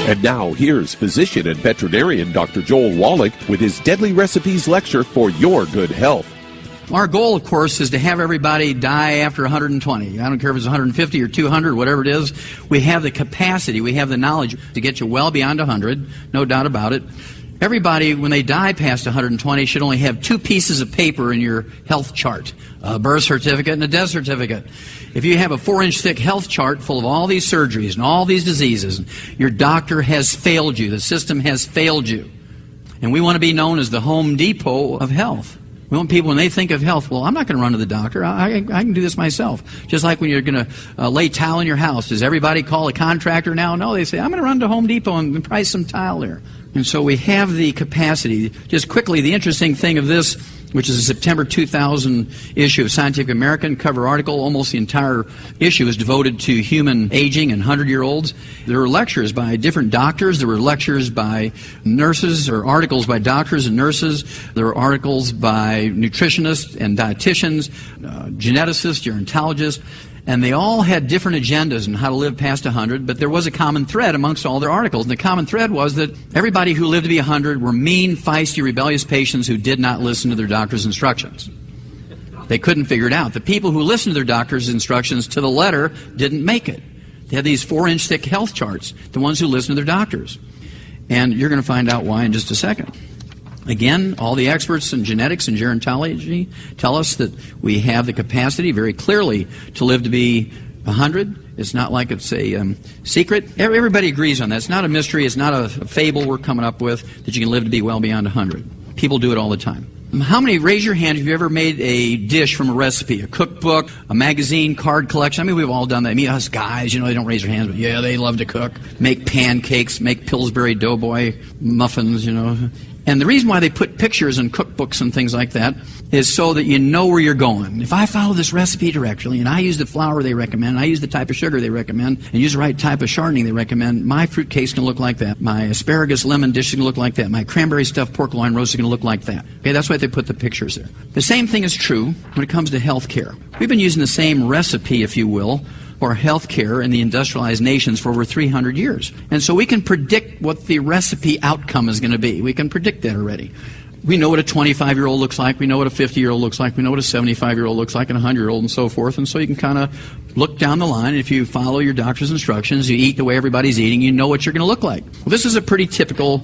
And now, here's physician and veterinarian Dr. Joel Wallach with his Deadly Recipes lecture for your good health. Our goal, of course, is to have everybody die after 120. I don't care if it's 150 or 200, whatever it is. We have the capacity, we have the knowledge to get you well beyond 100, no doubt about it. Everybody, when they die past 120, should only have 2 pieces of paper in your health chart, a birth certificate and a death certificate. If you have a 4-inch thick health chart full of all these surgeries and all these diseases, your doctor has failed you, the system has failed you. And we want to be known as the Home Depot of health. We want people, when they think of health, well, I'm not going to run to the doctor. I can do this myself. Just like when you're going to lay tile in your house. Does everybody call a contractor now? No, they say, I'm going to run to Home Depot and price some tile there. And so we have the capacity. Just quickly, the interesting thing of this, which is a September 2000 issue of Scientific American, cover article, almost the entire issue is devoted to human aging and 100-year-olds. There were lectures by different doctors. There were lectures by nurses, or articles by doctors and nurses. There were articles by nutritionists and dietitians, geneticists, gerontologists. And they all had different agendas on how to live past 100, but there was a common thread amongst all their articles. And the common thread was that everybody who lived to be 100 were mean, feisty, rebellious patients who did not listen to their doctor's instructions. They couldn't figure it out. The people who listened to their doctor's instructions to the letter didn't make it. They had these 4-inch thick health charts, the ones who listened to their doctors. And you're going to find out why in just a second. Again, all the experts in genetics and gerontology tell us that we have the capacity very clearly to live to be 100. It's not like it's a secret. Everybody agrees on that. It's not a mystery. It's not a fable we're coming up with that you can live to be well beyond 100. People do it all the time. How many, raise your hand, have you ever made a dish from a recipe, a cookbook, a magazine, card collection? I mean, we've all done that. I mean, us guys, they don't raise their hands, but yeah, they love to cook. Make pancakes, make Pillsbury Doughboy muffins, And the reason why they put pictures in cookbooks and things like that is so that you know where you're going. If I follow this recipe directly, and I use the flour they recommend, and I use the type of sugar they recommend, and use the right type of chardonnay they recommend, my fruit cake's going to look like that. My asparagus lemon dish is going to look like that. My cranberry stuffed pork loin roast is going to look like that. Okay, that's why they put the pictures there. The same thing is true when it comes to health care. We've been using the same recipe, if you will, for health care in the industrialized nations for over 300 years. And so we can predict what the recipe outcome is going to be. We can predict that already. We know what a 25-year-old looks like. We know what a 50-year-old looks like. We know what a 75-year-old looks like, and a 100-year-old, and so forth. And so you can kind of look down the line. If you follow your doctor's instructions, you eat the way everybody's eating, you know what you're going to look like. Well, this is a pretty typical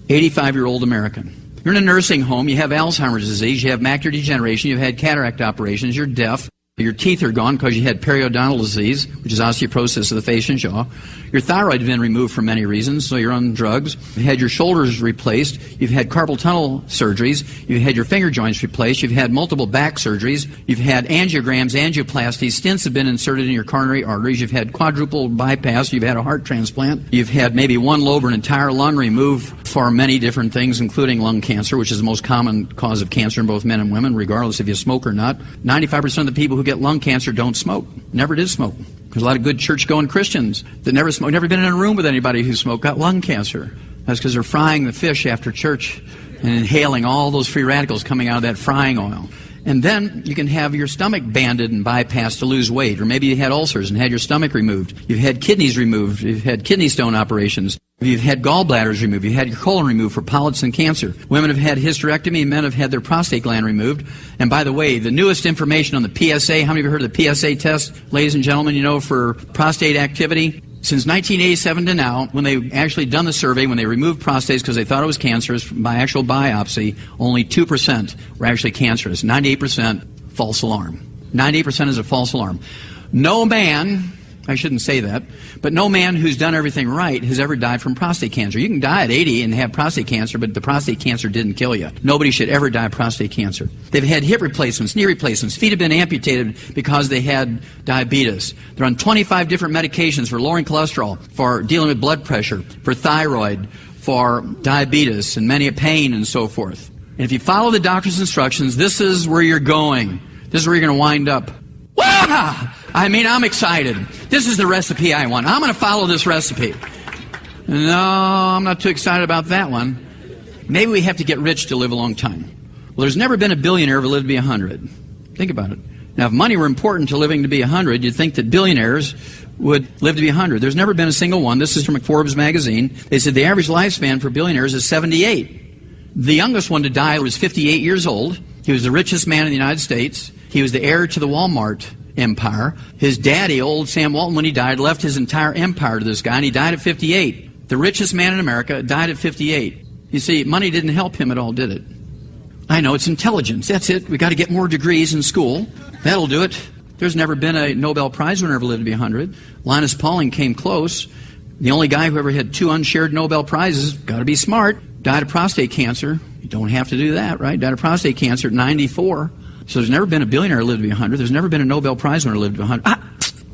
85-year-old American. You're in a nursing home. You have Alzheimer's disease. You have macular degeneration. You've had cataract operations. You're deaf. Your teeth are gone because you had periodontal disease, which is osteoporosis of the face and jaw. Your thyroid has been removed for many reasons, so you're on drugs. You've had your shoulders replaced. You've had carpal tunnel surgeries. You've had your finger joints replaced. You've had multiple back surgeries. You've had angiograms, angioplasties. Stents have been inserted in your coronary arteries. You've had quadruple bypass. You've had a heart transplant. You've had maybe one lobe or an entire lung removed for many different things, including lung cancer, which is the most common cause of cancer in both men and women, regardless if you smoke or not. 95% of the people who get lung cancer don't smoke. Never did smoke. There's a lot of good church-going Christians that never smoked, never been in a room with anybody who smoked, got lung cancer. That's because they're frying the fish after church and inhaling all those free radicals coming out of that frying oil. And then you can have your stomach banded and bypassed to lose weight. Or maybe you had ulcers and had your stomach removed. You've had kidneys removed. You've had kidney stone operations. You've had gallbladders removed. You've had your colon removed for polyps and cancer. Women have had hysterectomy. Men have had their prostate gland removed. And by the way, the newest information on the PSA, how many of you heard of the PSA test, ladies and gentlemen, for prostate activity? Since 1987 to now, when they actually done the survey, when they removed prostates because they thought it was cancerous by actual biopsy, only 2% were actually cancerous. 98% false alarm. 98% is a false alarm. No man, I shouldn't say that, but no man who's done everything right has ever died from prostate cancer. You can die at 80 and have prostate cancer, but the prostate cancer didn't kill you. Nobody should ever die of prostate cancer. They've had hip replacements, knee replacements. Feet have been amputated because they had diabetes. They're on 25 different medications for lowering cholesterol, for dealing with blood pressure, for thyroid, for diabetes, and many pain and so forth. And if you follow the doctor's instructions, this is where you're going. This is where you're going to wind up. Wah! I'm excited. This is the recipe I want. I'm going to follow this recipe. No, I'm not too excited about that one. Maybe we have to get rich to live a long time. Well, there's never been a billionaire who lived to be 100. Think about it. Now, if money were important to living to be 100, you'd think that billionaires would live to be 100. There's never been a single one. This is from Forbes magazine. They said the average lifespan for billionaires is 78. The youngest one to die was 58 years old. He was the richest man in the United States. He was the heir to the Walmart empire. His daddy, old Sam Walton, when he died, left his entire empire to this guy, and he died at 58. The richest man in America died at 58. You see, money didn't help him at all, did it? I know, it's intelligence. That's it. We've got to get more degrees in school. That'll do it. There's never been a Nobel Prize winner ever lived to be 100. Linus Pauling came close. The only guy who ever had 2 unshared Nobel Prizes, got to be smart, died of prostate cancer. You don't have to do that, right? Died of prostate cancer at 94. So there's never been a billionaire who lived to be 100. There's never been a Nobel Prize winner who lived to be 100.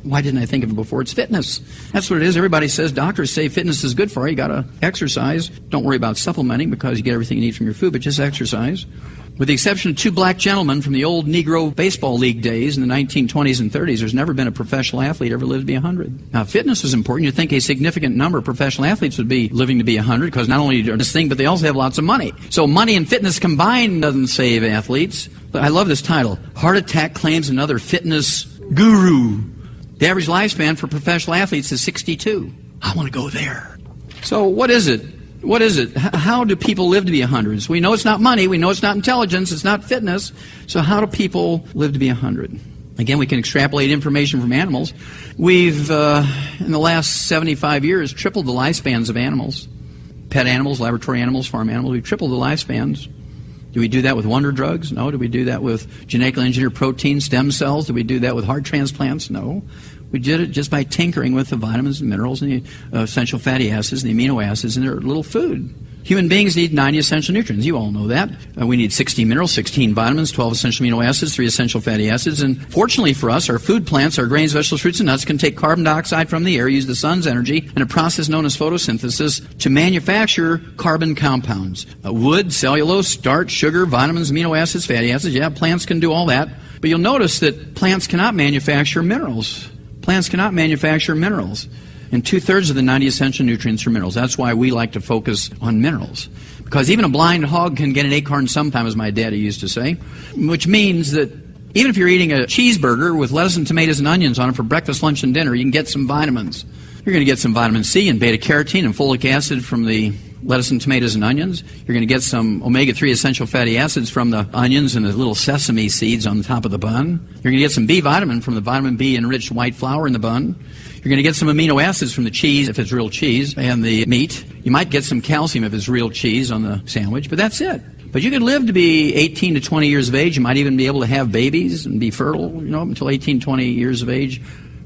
Why didn't I think of it before? It's fitness. That's what it is. Everybody says, doctors say fitness is good for you. You got to exercise. Don't worry about supplementing because you get everything you need from your food, but just exercise. With the exception of 2 black gentlemen from the old Negro Baseball League days in the 1920s and 30s, there's never been a professional athlete ever lived to be 100. Now, fitness is important. You'd think a significant number of professional athletes would be living to be 100 because not only do this thing, but they also have lots of money. So money and fitness combined doesn't save athletes. But I love this title. Heart attack claims another fitness guru. The average lifespan for professional athletes is 62. I want to go there. So what is it? What is it? How do people live to be 100? So we know it's not money. We know it's not intelligence. It's not fitness. So how do people live to be 100? Again, we can extrapolate information from animals. We've, in the last 75 years, tripled the lifespans of animals. Pet animals, laboratory animals, farm animals. We've tripled the lifespans. Do we do that with wonder drugs? No. Do we do that with genetically engineered protein, stem cells? Do we do that with heart transplants? No. We did it just by tinkering with the vitamins and minerals and the essential fatty acids and the amino acids in their little food. Human beings need 90 essential nutrients. You all know that. We need 16 minerals, 16 vitamins, 12 essential amino acids, 3 essential fatty acids. And fortunately for us, our food plants, our grains, vegetables, fruits, and nuts can take carbon dioxide from the air, use the sun's energy, and a process known as photosynthesis to manufacture carbon compounds. Wood, cellulose, starch, sugar, vitamins, amino acids, fatty acids. Yeah, plants can do all that. But you'll notice that plants cannot manufacture minerals. Plants cannot manufacture minerals. And 2/3 of the 90 essential nutrients are minerals. That's why we like to focus on minerals. Because even a blind hog can get an acorn sometime, as my daddy used to say. Which means that even if you're eating a cheeseburger with lettuce and tomatoes and onions on it for breakfast, lunch, and dinner, you can get some vitamins. You're going to get some vitamin C and beta-carotene and folic acid from the lettuce and tomatoes and onions. You're going to get some omega-3 essential fatty acids from the onions and the little sesame seeds on the top of the bun. You're going to get some B vitamin from the vitamin B enriched white flour in the bun. You're going to get some amino acids from the cheese, if it's real cheese, and the meat. You might get some calcium if it's real cheese on the sandwich, but that's it. But you could live to be 18 to 20 years of age. You might even be able to have babies and be fertile, until 18, 20 years of age.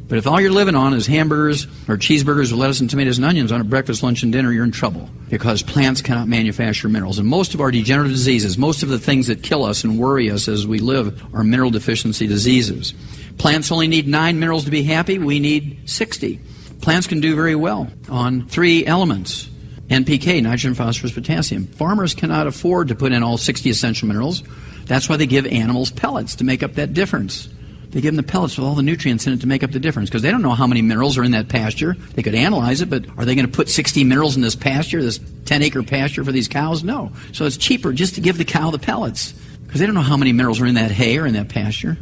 But if all you're living on is hamburgers or cheeseburgers with lettuce and tomatoes and onions on a breakfast, lunch, and dinner, you're in trouble because plants cannot manufacture minerals. And most of our degenerative diseases, most of the things that kill us and worry us as we live are mineral deficiency diseases. Plants only need 9 minerals to be happy. We need 60. Plants can do very well on 3 elements. NPK, nitrogen, phosphorus, potassium. Farmers cannot afford to put in all 60 essential minerals. That's why they give animals pellets to make up that difference. They give them the pellets with all the nutrients in it to make up the difference because they don't know how many minerals are in that pasture. They could analyze it, but are they going to put 60 minerals in this pasture, this 10-acre pasture for these cows? No. So it's cheaper just to give the cow the pellets because they don't know how many minerals are in that hay or in that pasture.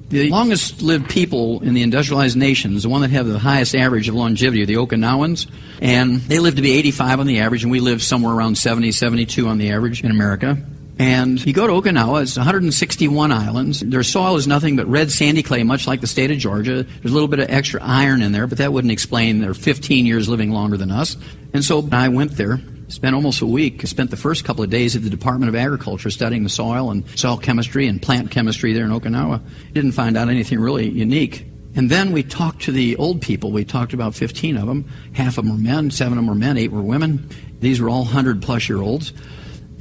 The longest-lived people in the industrialized nations, the one that have the highest average of longevity, are the Okinawans, and they live to be 85 on the average, and we live somewhere around 70, 72 on the average in America. And you go to Okinawa, it's 161 islands. Their soil is nothing but red sandy clay, much like the state of Georgia. There's a little bit of extra iron in there, but that wouldn't explain their 15 years living longer than us. And so I went there, spent almost a week, spent the first couple of days at the Department of Agriculture studying the soil and soil chemistry and plant chemistry there in Okinawa. Didn't find out anything really unique. And then we talked to the old people. We talked about 15 of them. Half of them were men, 7 of them were men, 8 were women. These were all 100-plus-year-olds.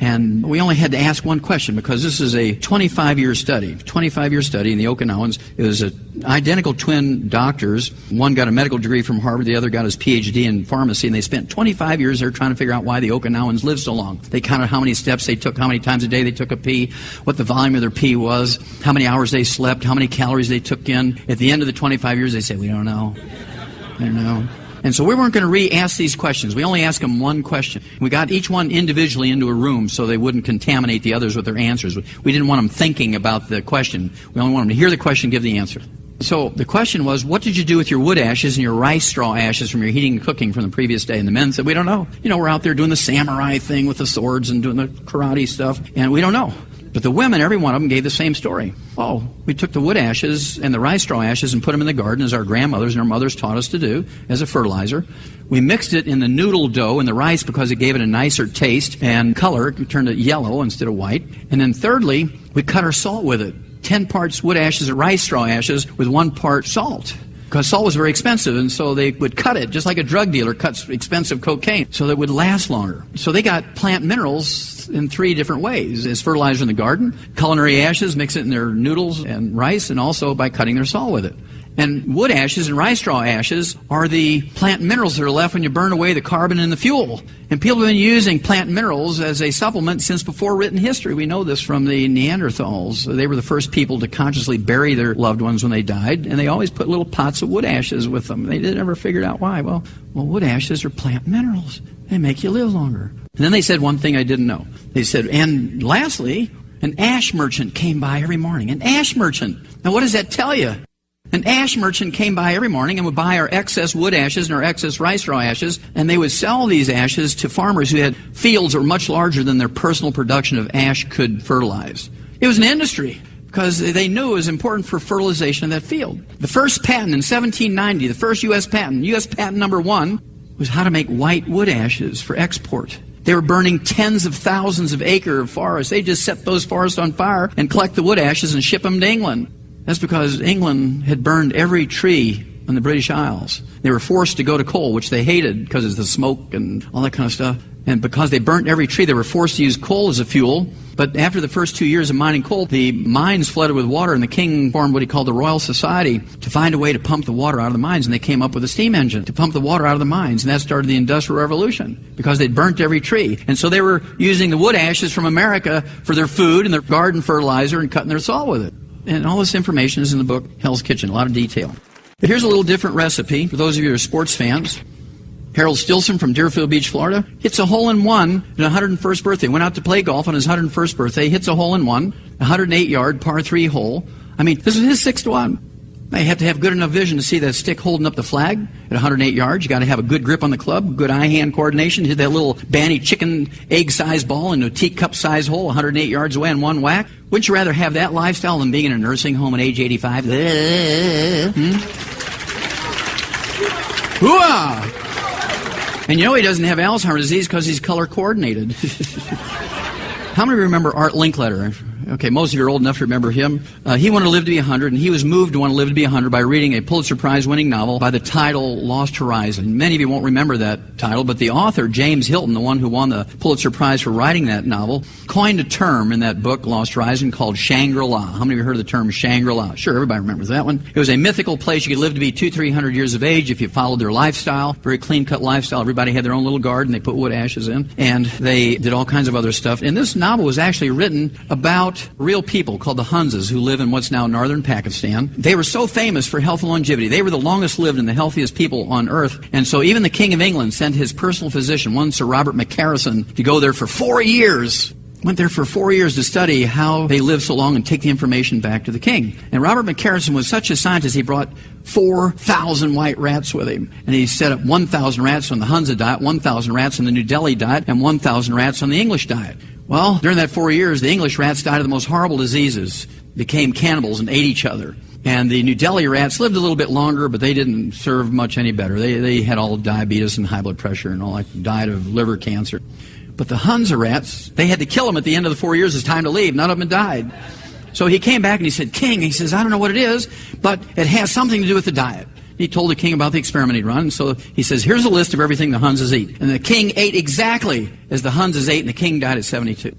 And we only had to ask one question because this is a 25-year study. 25-year study in the Okinawans. It was identical twin doctors. One got a medical degree from Harvard. The other got his Ph.D. in pharmacy. And they spent 25 years there trying to figure out why the Okinawans lived so long. They counted how many steps they took, how many times a day they took a pee, what the volume of their pee was, how many hours they slept, how many calories they took in. At the end of the 25 years, they said, we don't know. I don't know. And so we weren't going to re-ask these questions. We only asked them one question. We got each one individually into a room so they wouldn't contaminate the others with their answers. We didn't want them thinking about the question. We only wanted them to hear the question, give the answer. So the question was, what did you do with your wood ashes and your rice straw ashes from your heating and cooking from the previous day? And the men said, we don't know. We're out there doing the samurai thing with the swords and doing the karate stuff, and we don't know. But the women, every one of them, gave the same story. Oh, we took the wood ashes and the rice straw ashes and put them in the garden, as our grandmothers and our mothers taught us to do, as a fertilizer. We mixed it in the noodle dough and the rice because it gave it a nicer taste and color. It turned it yellow instead of white. And then thirdly, we cut our salt with it. 10 parts wood ashes or rice straw ashes with 1 part salt. Because salt was very expensive, and so they would cut it, just like a drug dealer cuts expensive cocaine, so that it would last longer. So they got plant minerals in 3 different ways. As fertilizer in the garden, culinary ashes, mix it in their noodles and rice, and also by cutting their salt with it. And wood ashes and rice straw ashes are the plant minerals that are left when you burn away the carbon in the fuel. And people have been using plant minerals as a supplement since before written history. We know this from the Neanderthals. They were the first people to consciously bury their loved ones when they died, and they always put little pots of wood ashes with them. They never figured out why. Well, wood ashes are plant minerals. They make you live longer. And then they said one thing I didn't know. They said, and lastly, an ash merchant came by every morning. An ash merchant. Now, what does that tell you? An ash merchant came by every morning and would buy our excess wood ashes and our excess rice straw ashes, and they would sell these ashes to farmers who had fields that were much larger than their personal production of ash could fertilize. It was an industry because they knew it was important for fertilization of that field. The first patent in 1790, the first U.S. patent number 1, was how to make white wood ashes for export. They were burning tens of thousands of acres of forests. They just set those forests on fire and collect the wood ashes and ship them to England. That's because England had burned every tree in the British Isles. They were forced to go to coal, which they hated because of the smoke and all that kind of stuff. And because they burnt every tree, they were forced to use coal as a fuel. But after the first 2 years of mining coal, the mines flooded with water, and the king formed what he called the Royal Society to find a way to pump the water out of the mines. And they came up with a steam engine to pump the water out of the mines. And that started the Industrial Revolution because they'd burnt every tree. And so they were using the wood ashes from America for their food and their garden fertilizer and cutting their salt with it. And all this information is in the book Hell's Kitchen, a lot of detail. But here's a little different recipe for those of you who are sports fans. Harold Stilson from Deerfield Beach, Florida, hits a hole-in-one on his 101st birthday. Went out to play golf on his 101st birthday, hits a hole-in-one, 108-yard par 3 hole. I mean, this is his 6th one. You have to have good enough vision to see that stick holding up the flag at 108 yards. You got to have a good grip on the club, good eye-hand coordination. Hit that little banty chicken egg-sized ball into a teacup-sized hole 108 yards away in one whack. Wouldn't you rather have that lifestyle than being in a nursing home at age 85? Hooah! And you know he doesn't have Alzheimer's disease because he's color-coordinated. How many remember Art Linkletter? Okay, most of you are old enough to remember him. He wanted to live to be 100, and he was moved to want to live to be 100 by reading a Pulitzer Prize-winning novel by the title Lost Horizon. Many of you won't remember that title, but the author, James Hilton, the one who won the Pulitzer Prize for writing that novel, coined a term in that book, Lost Horizon, called Shangri-La. How many of you heard of the term Shangri-La? Sure, everybody remembers that one. It was a mythical place you could live to be 200-300 years of age if you followed their lifestyle, very clean-cut lifestyle. Everybody had their own little garden. They put wood ashes in, and they did all kinds of other stuff. And this novel was actually written about real people called the Hunzas who live in what's now northern Pakistan. They were so famous for health and longevity. They were the longest lived and the healthiest people on earth. And so even the King of England sent his personal physician, one Sir Robert McCarrison, to go there for 4 years. Went there for 4 years to study how they lived so long and take the information back to the king. And Robert McCarrison was such a scientist, he brought 4,000 white rats with him. And he set up 1,000 rats on the Hunza diet, 1,000 rats on the New Delhi diet, and 1,000 rats on the English diet. Well, during that 4 years, the English rats died of the most horrible diseases, became cannibals and ate each other. And the New Delhi rats lived a little bit longer, but they didn't serve much any better. They had all diabetes and high blood pressure and all that, died of liver cancer. But the Hunza rats, they had to kill them at the end of the 4 years. It's time to leave. None of them had died. So he came back and he said, King, he says, I don't know what it is, but it has something to do with the diet. He told the king about the experiment he'd run. So he says, here's a list of everything the Hunzas eat. And the king ate exactly as the Hunzas ate, and the king died at 72.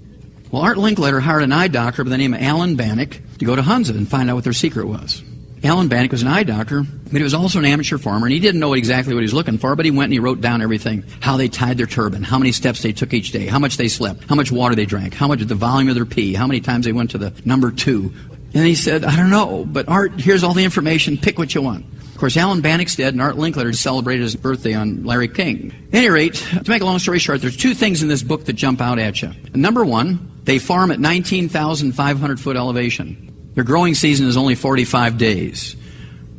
Well, Art Linkletter hired an eye doctor by the name of Alan Bannock to go to Hunza and find out what their secret was. Alan Bannock was an eye doctor, but he was also an amateur farmer, and he didn't know exactly what he was looking for, but he went and he wrote down everything. How they tied their turban, how many steps they took each day, how much they slept, how much water they drank, how much the volume of their pee, how many times they went to the number 2. And he said, I don't know, but Art, here's all the information, pick what you want. Of course, Alan Bannock's dead, and Art Linkletter celebrated his birthday on Larry King. At any rate, to make a long story short, there's two things in this book that jump out at you. Number one, they farm at 19,500-foot elevation. Their growing season is only 45 days.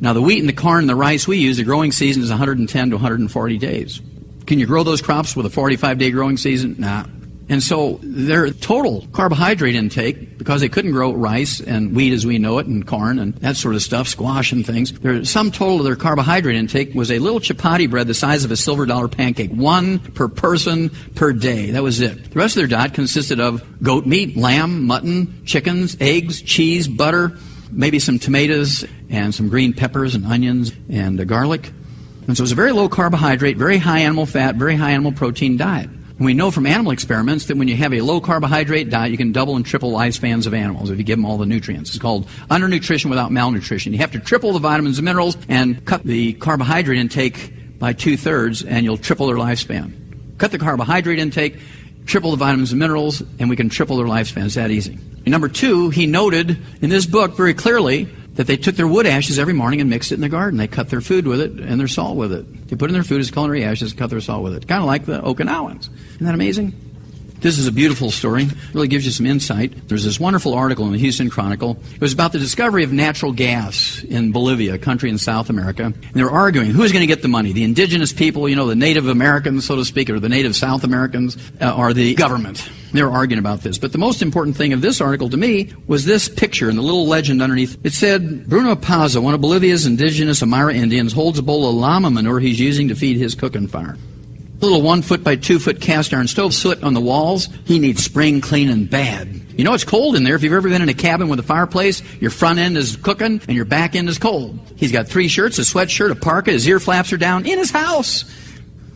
Now, the wheat and the corn and the rice we use, the growing season is 110 to 140 days. Can you grow those crops with a 45-day growing season? Nah. And so their total carbohydrate intake, because they couldn't grow rice and wheat as we know it, and corn and that sort of stuff, squash and things, their sum total of their carbohydrate intake was a little chapati bread the size of a silver dollar pancake, one per person per day. That was it. The rest of their diet consisted of goat meat, lamb, mutton, chickens, eggs, cheese, butter, maybe some tomatoes and some green peppers and onions and garlic. And so it was a very low carbohydrate, very high animal fat, very high animal protein diet. And we know from animal experiments that when you have a low carbohydrate diet, you can double and triple lifespans of animals if you give them all the nutrients. It's called undernutrition without malnutrition. You have to triple the vitamins and minerals and cut the carbohydrate intake by 2/3, and you'll triple their lifespan. Cut the carbohydrate intake, triple the vitamins and minerals, and we can triple their lifespan. It's that easy. And number two, he noted in this book very clearly that they took their wood ashes every morning and mixed it in the garden. They cut their food with it and their salt with it. They put in their food as culinary ashes and cut their salt with it. Kind of like the Okinawans. Isn't that amazing? This is a beautiful story. It really gives you some insight. There's this wonderful article in the Houston Chronicle. It was about the discovery of natural gas in Bolivia, a country in South America. And they were arguing, who's going to get the money? The indigenous people, the Native Americans, so to speak, or the Native South Americans, or the government. They were arguing about this. But the most important thing of this article to me was this picture and the little legend underneath. It said, Bruno Paza, one of Bolivia's indigenous Amara Indians, holds a bowl of llama manure he's using to feed his cooking fire. A little 1-foot by 2-foot cast iron stove soot on the walls. He needs spring cleaning bad. You know it's cold in there. If you've ever been in a cabin with a fireplace, your front end is cooking and your back end is cold. He's got 3 shirts, a sweatshirt, a parka, his ear flaps are down in his house.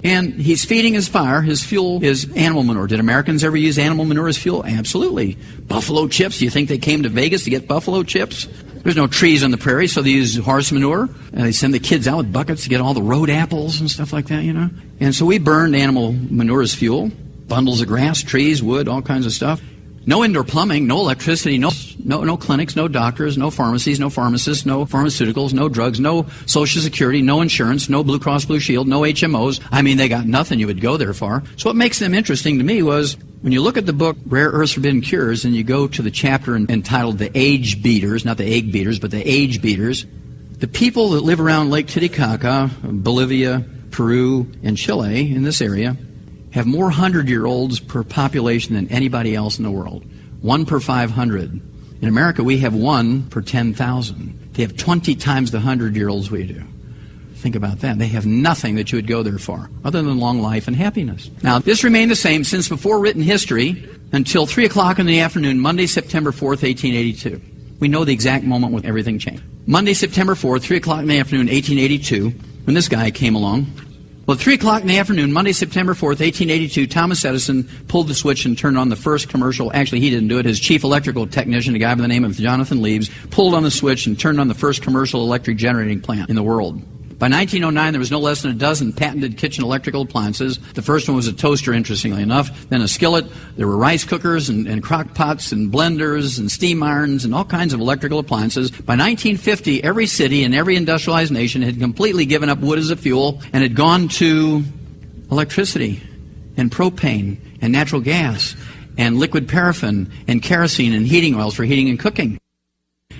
And he's feeding his fire. His fuel is animal manure. Did Americans ever use animal manure as fuel? Absolutely. Buffalo chips. Do you think they came to Vegas to get buffalo chips? There's no trees on the prairie, so they use horse manure. And they send the kids out with buckets to get all the road apples and stuff like that, And so we burned animal manure as fuel. Bundles of grass, trees, wood, all kinds of stuff. No indoor plumbing, no electricity, no clinics, no doctors, no pharmacies, no pharmacists, no pharmaceuticals, no drugs, no Social Security, no insurance, no Blue Cross Blue Shield, no HMOs. I mean, they got nothing you would go there for. So what makes them interesting to me was when you look at the book Rare Earths Forbidden Cures and you go to the chapter entitled The Age Beaters, not the Egg Beaters, but the Age Beaters, the people that live around Lake Titicaca, Bolivia, Peru, and Chile in this area have more 100-year-olds per population than anybody else in the world. 1 per 500. In America, we have 1 per 10,000. They have 20 times the 100-year-olds we do. Think about that. They have nothing that you would go there for, other than long life and happiness. Now, this remained the same since before written history until 3 o'clock in the afternoon, Monday, September 4th, 1882. We know the exact moment when everything changed. Monday, September 4th, 3 o'clock in the afternoon, 1882, when this guy came along. Well, at 3 o'clock in the afternoon, Monday, September 4th, 1882, Thomas Edison pulled the switch and turned on the first commercial. Actually, he didn't do it. His chief electrical technician, a guy by the name of Jonathan Leaves, pulled on the switch and turned on the first commercial electric generating plant in the world. By 1909, there was no less than a dozen patented kitchen electrical appliances. The first one was a toaster, interestingly enough, then a skillet. There were rice cookers and crock pots and blenders and steam irons and all kinds of electrical appliances. By 1950, every city and every industrialized nation had completely given up wood as a fuel and had gone to electricity and propane and natural gas and liquid paraffin and kerosene and heating oils for heating and cooking.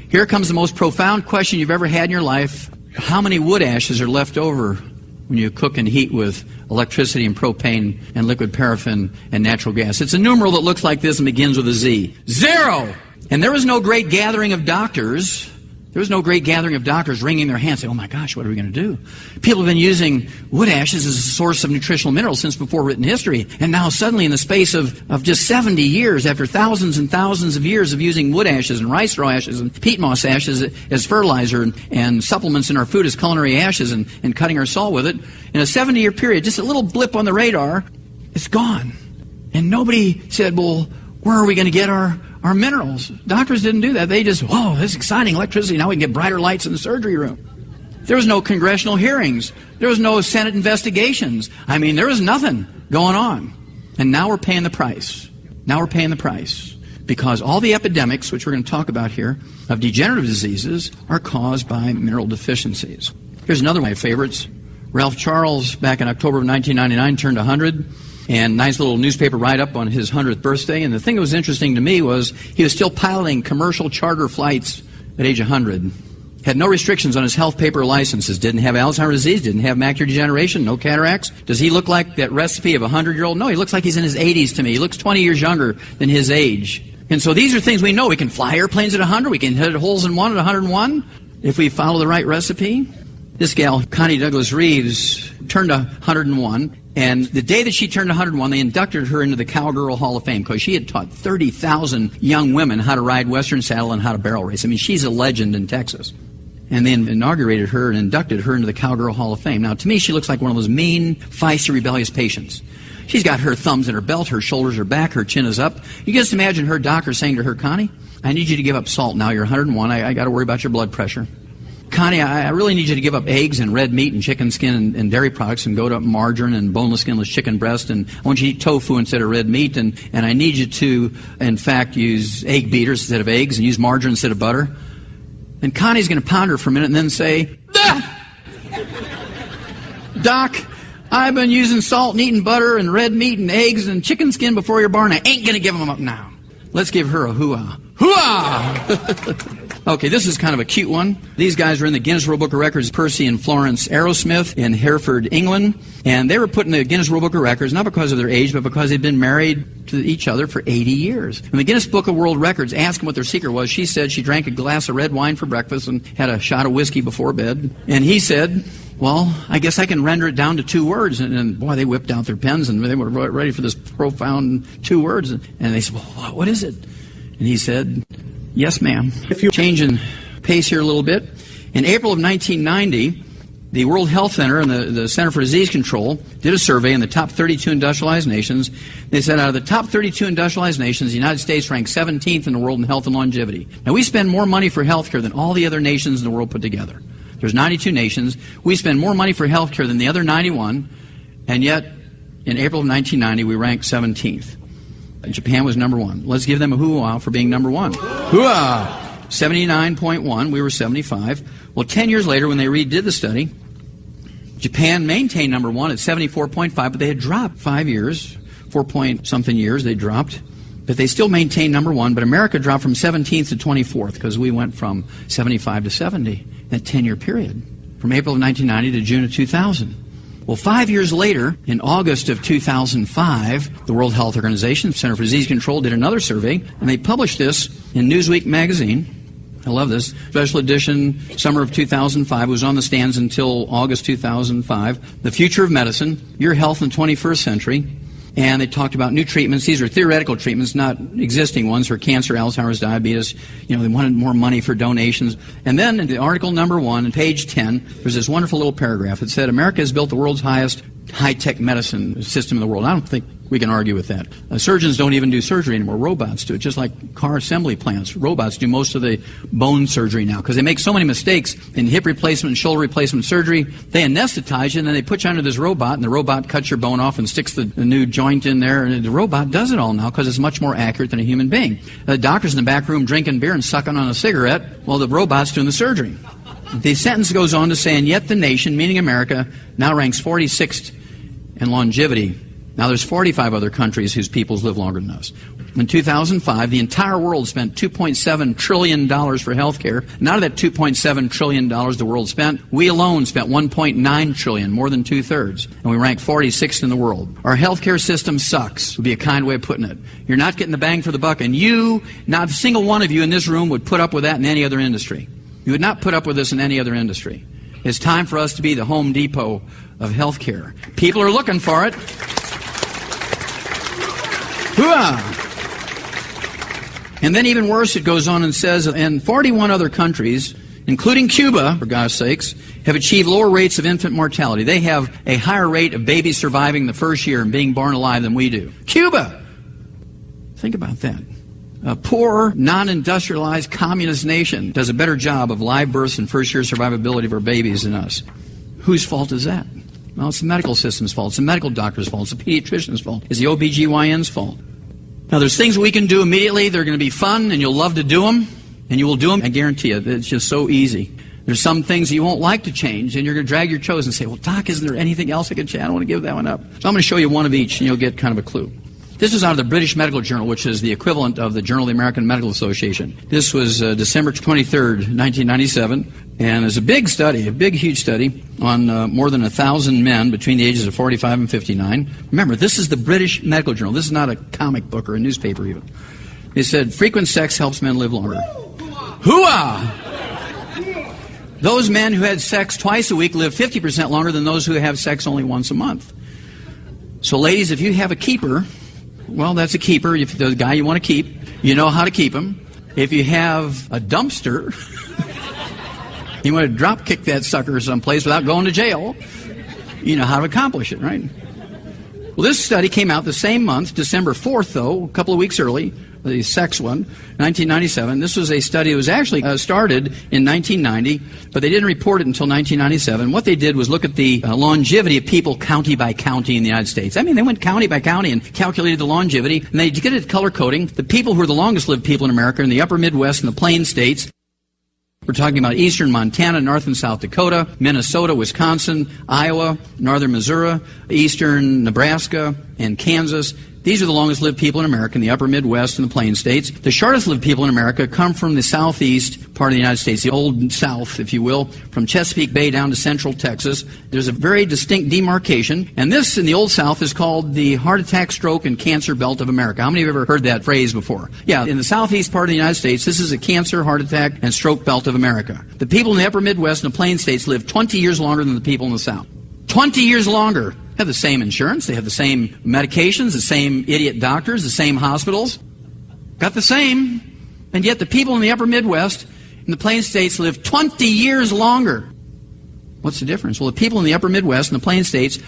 Here comes the most profound question you've ever had in your life. How many wood ashes are left over when you cook and heat with electricity and propane and liquid paraffin and natural gas? It's a numeral that looks like this and begins with a Z. 0! And there was no great gathering of doctors. There was no great gathering of doctors wringing their hands saying, oh my gosh, what are we going to do? People have been using wood ashes as a source of nutritional minerals since before written history. And now suddenly in the space of just 70 years, after thousands and thousands of years of using wood ashes and rice straw ashes and peat moss ashes as fertilizer and supplements in our food as culinary ashes and cutting our salt with it, in a 70-year period, just a little blip on the radar, it's gone. And nobody said, well, where are we going to get our minerals? Doctors didn't do that. They just, whoa, this is exciting electricity. Now we can get brighter lights in the surgery room. There was no congressional hearings. There was no Senate investigations. I mean, there was nothing going on. And now we're paying the price. Now we're paying the price. because all the epidemics, which we're going to talk about here, of degenerative diseases are caused by mineral deficiencies. Here's another of my favorites. Ralph Charles, back in October of 1999, turned 100, and nice little newspaper write-up on his 100th birthday. And the thing that was interesting to me was he was still piloting commercial charter flights at age 100. Had no restrictions on his health paper licenses, didn't have Alzheimer's disease, didn't have macular degeneration, no cataracts. Does he look like that recipe of a 100-year-old? No, he looks like he's in his 80s to me. He looks 20 years younger than his age. And so these are things we know. We can fly airplanes at 100. We can hit holes in one at 101 if we follow the right recipe. This gal, Connie Douglas Reeves, turned 101. And the day that she turned 101, they inducted her into the Cowgirl Hall of Fame because she had taught 30,000 young women how to ride Western saddle and how to barrel race. I mean, she's a legend in Texas. And they inaugurated her and inducted her into the Cowgirl Hall of Fame. Now, to me, she looks like one of those mean, feisty, rebellious patients. She's got her thumbs in her belt, her shoulders are back, her chin is up. You can just imagine her doctor saying to her, Connie, I need you to give up salt now. You're 101. I got to worry about your blood pressure. Connie, I really need you to give up eggs and red meat and chicken skin and dairy products and go to margarine and boneless, skinless chicken breast. And I want you to eat tofu instead of red meat. And I need you to, in fact, use egg beaters instead of eggs and use margarine instead of butter. And Connie's going to ponder for a minute and then say, Doc, I've been using salt and eating butter and red meat and eggs and chicken skin before your barn. I ain't going to give them up now. Let's give her a hoo-ah. Hoo-ah! Okay, this is kind of a cute one. These guys were in the Guinness World Book of Records, Percy and Florence Arrowsmith in Hereford, England. And they were put in the Guinness World Book of Records, not because of their age, but because they'd been married to each other for 80 years. When the Guinness Book of World Records asked them what their secret was, she said she drank a glass of red wine for breakfast and had a shot of whiskey before bed. And he said, well, I guess I can render it down to 2 words. And boy, they whipped out their pens and they were ready for this profound 2 words. And they said, well, what is it? And he said, yes, ma'am. If you changing pace here a little bit, in April of 1990, the World Health Center and the Center for Disease Control did a survey in the top 32 industrialized nations. They said out of the top 32 industrialized nations, the United States ranked 17th in the world in health and longevity. Now, we spend more money for health care than all the other nations in the world put together. There's 92 nations. We spend more money for health care than the other 91, and yet in April of 1990, we ranked 17th. Japan was number 1. Let's give them a hoo-ah for being number 1. Hoo-ah! 79.1. We were 75. Well, 10 years later, when they redid the study, Japan maintained number 1 at 74.5, but they had dropped 5 years, 4-point-something years they dropped. But they still maintained number 1, but America dropped from 17th to 24th because we went from 75 to 70 in that 10-year period, from April of 1990 to June of 2000. Well, 5 years later, in August of 2005, the World Health Organization, Center for Disease Control, did another survey, and they published this in Newsweek magazine. I love this. Special edition, summer of 2005. It was on the stands until August 2005. The Future of Medicine, Your Health in the 21st Century. And they talked about new treatments. These are theoretical treatments, not existing ones for cancer, Alzheimer's, diabetes. You know, they wanted more money for donations. And then in the article number 1, on page 10, there's this wonderful little paragraph. It said, America has built the world's highest high-tech medicine system in the world. I don't think we can argue with that. Surgeons don't even do surgery anymore. Robots do it, just like car assembly plants. Robots do most of the bone surgery now because they make so many mistakes in hip replacement and shoulder replacement surgery. They anesthetize you, and then they put you under this robot, and the robot cuts your bone off and sticks the new joint in there, and the robot does it all now because it's much more accurate than a human being. The doctor's in the back room drinking beer and sucking on a cigarette while the robot's doing the surgery. The sentence goes on to say, and yet the nation, meaning America, now ranks 46th in longevity. Now, there's 45 other countries whose peoples live longer than us. In 2005, the entire world spent $2.7 trillion for health care. And out of that $2.7 trillion the world spent, we alone spent $1.9 trillion, more than 2/3. And we rank 46th in the world. Our health care system sucks, would be a kind way of putting it. You're not getting the bang for the buck. And you, not a single one of you in this room, would put up with that in any other industry. You would not put up with this in any other industry. It's time for us to be the Home Depot of health care. People are looking for it. And then even worse, it goes on and says, and 41 other countries, including Cuba, for God's sakes, have achieved lower rates of infant mortality. They have a higher rate of babies surviving the first year and being born alive than we do. Cuba! Think about that. A poor, non-industrialized communist nation does a better job of live births and first-year survivability of our babies than us. Whose fault is that? Well, it's the medical system's fault. It's the medical doctor's fault. It's the pediatrician's fault. It's the OBGYN's fault. Now, there's things we can do immediately. They're going to be fun, and you'll love to do them, and you will do them. I guarantee you. It's just so easy. There's some things you won't like to change, and you're going to drag your toes and say, well, Doc, isn't there anything else I can change? I don't want to give that one up. So I'm going to show you one of each, and you'll get kind of a clue. This is out of the British Medical Journal, which is the equivalent of the Journal of the American Medical Association. This was December 23rd, 1997, and it's a big study, a big, huge study on more than 1,000 men between the ages of 45 and 59. Remember, this is the British Medical Journal. This is not a comic book or a newspaper even. They said, frequent sex helps men live longer. Hooah! Those men who had sex twice a week live 50% longer than those who have sex only once a month. So, ladies, if you have a keeper, well, that's a keeper. If the guy you want to keep, you know how to keep him. If you have a dumpster, you want to drop kick that sucker someplace without going to jail, you know how to accomplish it, right? Well, this study came out the same month, December 4th, though, a couple of weeks early, the sex one, 1997. This was a study that was actually started in 1990, but they didn't report it until 1997. What they did was look at the longevity of people county by county in the United States. I mean, they went county by county and calculated the longevity, and they did it color coding. The people who are the longest lived people in America are in the upper Midwest and the Plain States. We're talking about eastern Montana, north and South Dakota, Minnesota, Wisconsin, Iowa, northern Missouri, eastern Nebraska, and Kansas. These are the longest lived people in America in the upper Midwest and the Plain States. The shortest lived people in America come from the southeast part of the United States, the old South, if you will, from Chesapeake Bay down to central Texas. There's a very distinct demarcation, and this in the old South is called the heart attack, stroke, and cancer belt of America. How many have ever heard that phrase before? Yeah, in the southeast part of the United States, this is a cancer, heart attack, and stroke belt of America. The people in the upper Midwest and the Plain States live 20 years longer than the people in the South. 20 years longer. They have the same insurance, they have the same medications, the same idiot doctors, the same hospitals. Got the same. And yet the people in the upper Midwest and the Plain States live 20 years longer. What's the difference? Well, the people in the upper Midwest and the Plain States,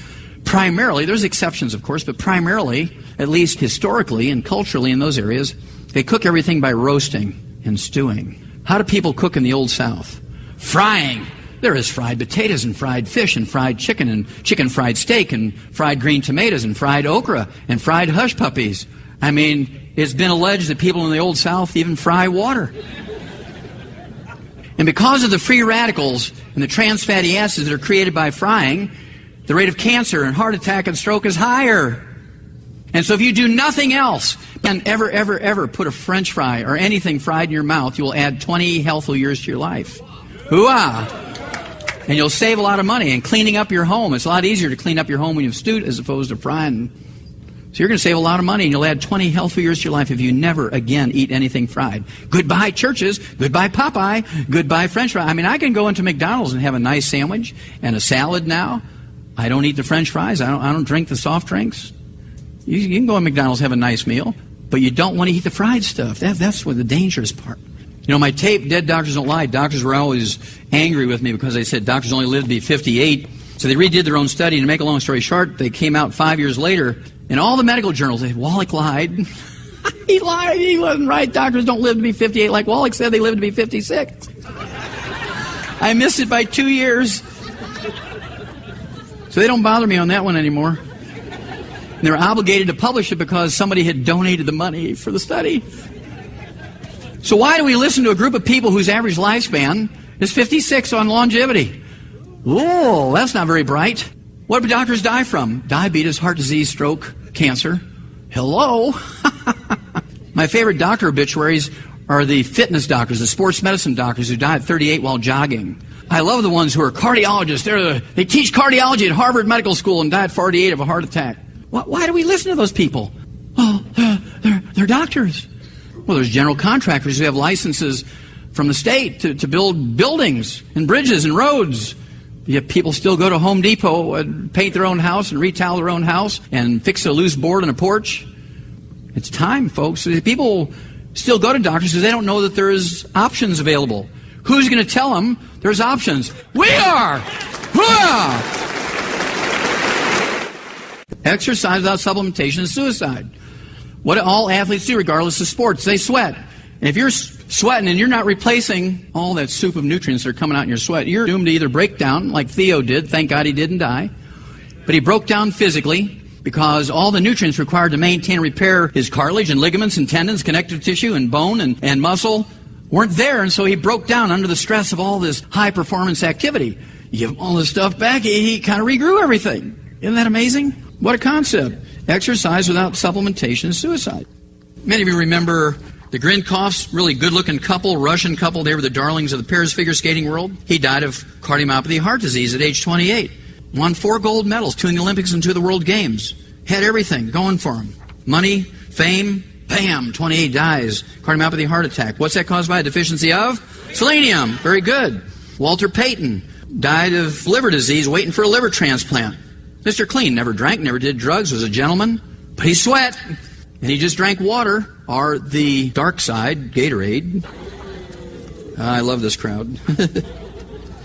primarily, there's exceptions of course, but primarily, at least historically and culturally in those areas, they cook everything by roasting and stewing. How do people cook in the old South? Frying. There is fried potatoes and fried fish and fried chicken and chicken fried steak and fried green tomatoes and fried okra and fried hush puppies. I mean, it's been alleged that people in the old South even fry water. And because of the free radicals and the trans fatty acids that are created by frying, the rate of cancer and heart attack and stroke is higher. And so if you do nothing else and ever put a French fry or anything fried in your mouth, you will add 20 healthful years to your life. Hooah! And you'll save a lot of money. And cleaning up your home, it's a lot easier to clean up your home when you've stewed as opposed to frying. So you're going to save a lot of money, and you'll add 20 healthy years to your life if you never again eat anything fried. Goodbye churches, goodbye Popeye, goodbye French fry. I mean, I can go into McDonald's and have a nice sandwich and a salad now. I don't eat the French fries. I don't drink the soft drinks. You can go to McDonald's and have a nice meal, but you don't want to eat the fried stuff. That's what the dangerous part. You know, my tape, Dead Doctors Don't Lie, doctors were always angry with me because they said doctors only live to be 58. So they redid their own study. And to make a long story short, they came out 5 years later. In all the medical journals, they said, Wallach lied. He lied. He wasn't right. Doctors don't live to be 58 like Wallach said they live to be 56. I missed it by 2 years. So they don't bother me on that one anymore. And they were obligated to publish it because somebody had donated the money for the study. So why do we listen to a group of people whose average lifespan is 56 on longevity? Oh, that's not very bright. What do doctors die from? Diabetes, heart disease, stroke, cancer. Hello? My favorite doctor obituaries are the fitness doctors, the sports medicine doctors who die at 38 while jogging. I love the ones who are cardiologists. They teach cardiology at Harvard Medical School and die at 48 of a heart attack. Why do we listen to those people? Oh, they're doctors. Well, there's general contractors who have licenses from the state to build buildings and bridges and roads. Yet people still go to Home Depot and paint their own house and retile their own house and fix a loose board on a porch. It's time, folks. People still go to doctors because they don't know that there's options available. Who's going to tell them there's options? We are! Hooah! Exercise without supplementation is suicide. What do all athletes do regardless of sports? They sweat. And if you're sweating and you're not replacing all that soup of nutrients that are coming out in your sweat, you're doomed to either break down like Theo did. Thank God he didn't die. But he broke down physically. because all the nutrients required to maintain and repair his cartilage and ligaments and tendons, connective tissue and bone and muscle weren't there, and so he broke down under the stress of all this high-performance activity. You give him all this stuff back, he kind of regrew everything. Isn't that amazing? What a concept. Exercise without supplementation is suicide. Many of you remember the Grinkoffs, really good-looking couple, Russian couple. They were the darlings of the pairs figure skating world. He died of cardiomyopathy heart disease at age 28. Won 4 gold medals, 2 in the Olympics and 2 of the World Games. Had everything going for him. Money, fame, bam, 28 dies. Cardiomyopathy heart attack. What's that caused by? A deficiency of selenium. Very good. Walter Payton died of liver disease, waiting for a liver transplant. Mr. Clean, never drank, never did drugs, was a gentleman, but he sweat. And he just drank water, or the dark side, Gatorade. I love this crowd. And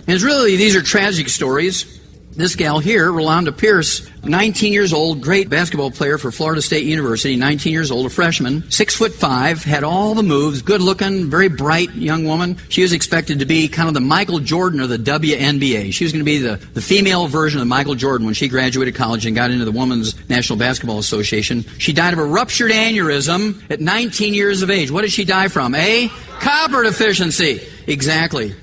it's really, these are tragic stories. This gal here, Rolanda Pierce, 19 years old, great basketball player for Florida State University, 19 years old, a freshman, 6'5", had all the moves, good looking, very bright young woman. She was expected to be kind of the Michael Jordan of the WNBA. She was going to be the female version of Michael Jordan when she graduated college and got into the Women's National Basketball Association. She died of a ruptured aneurysm at 19 years of age. What did she die from? A copper deficiency. Exactly.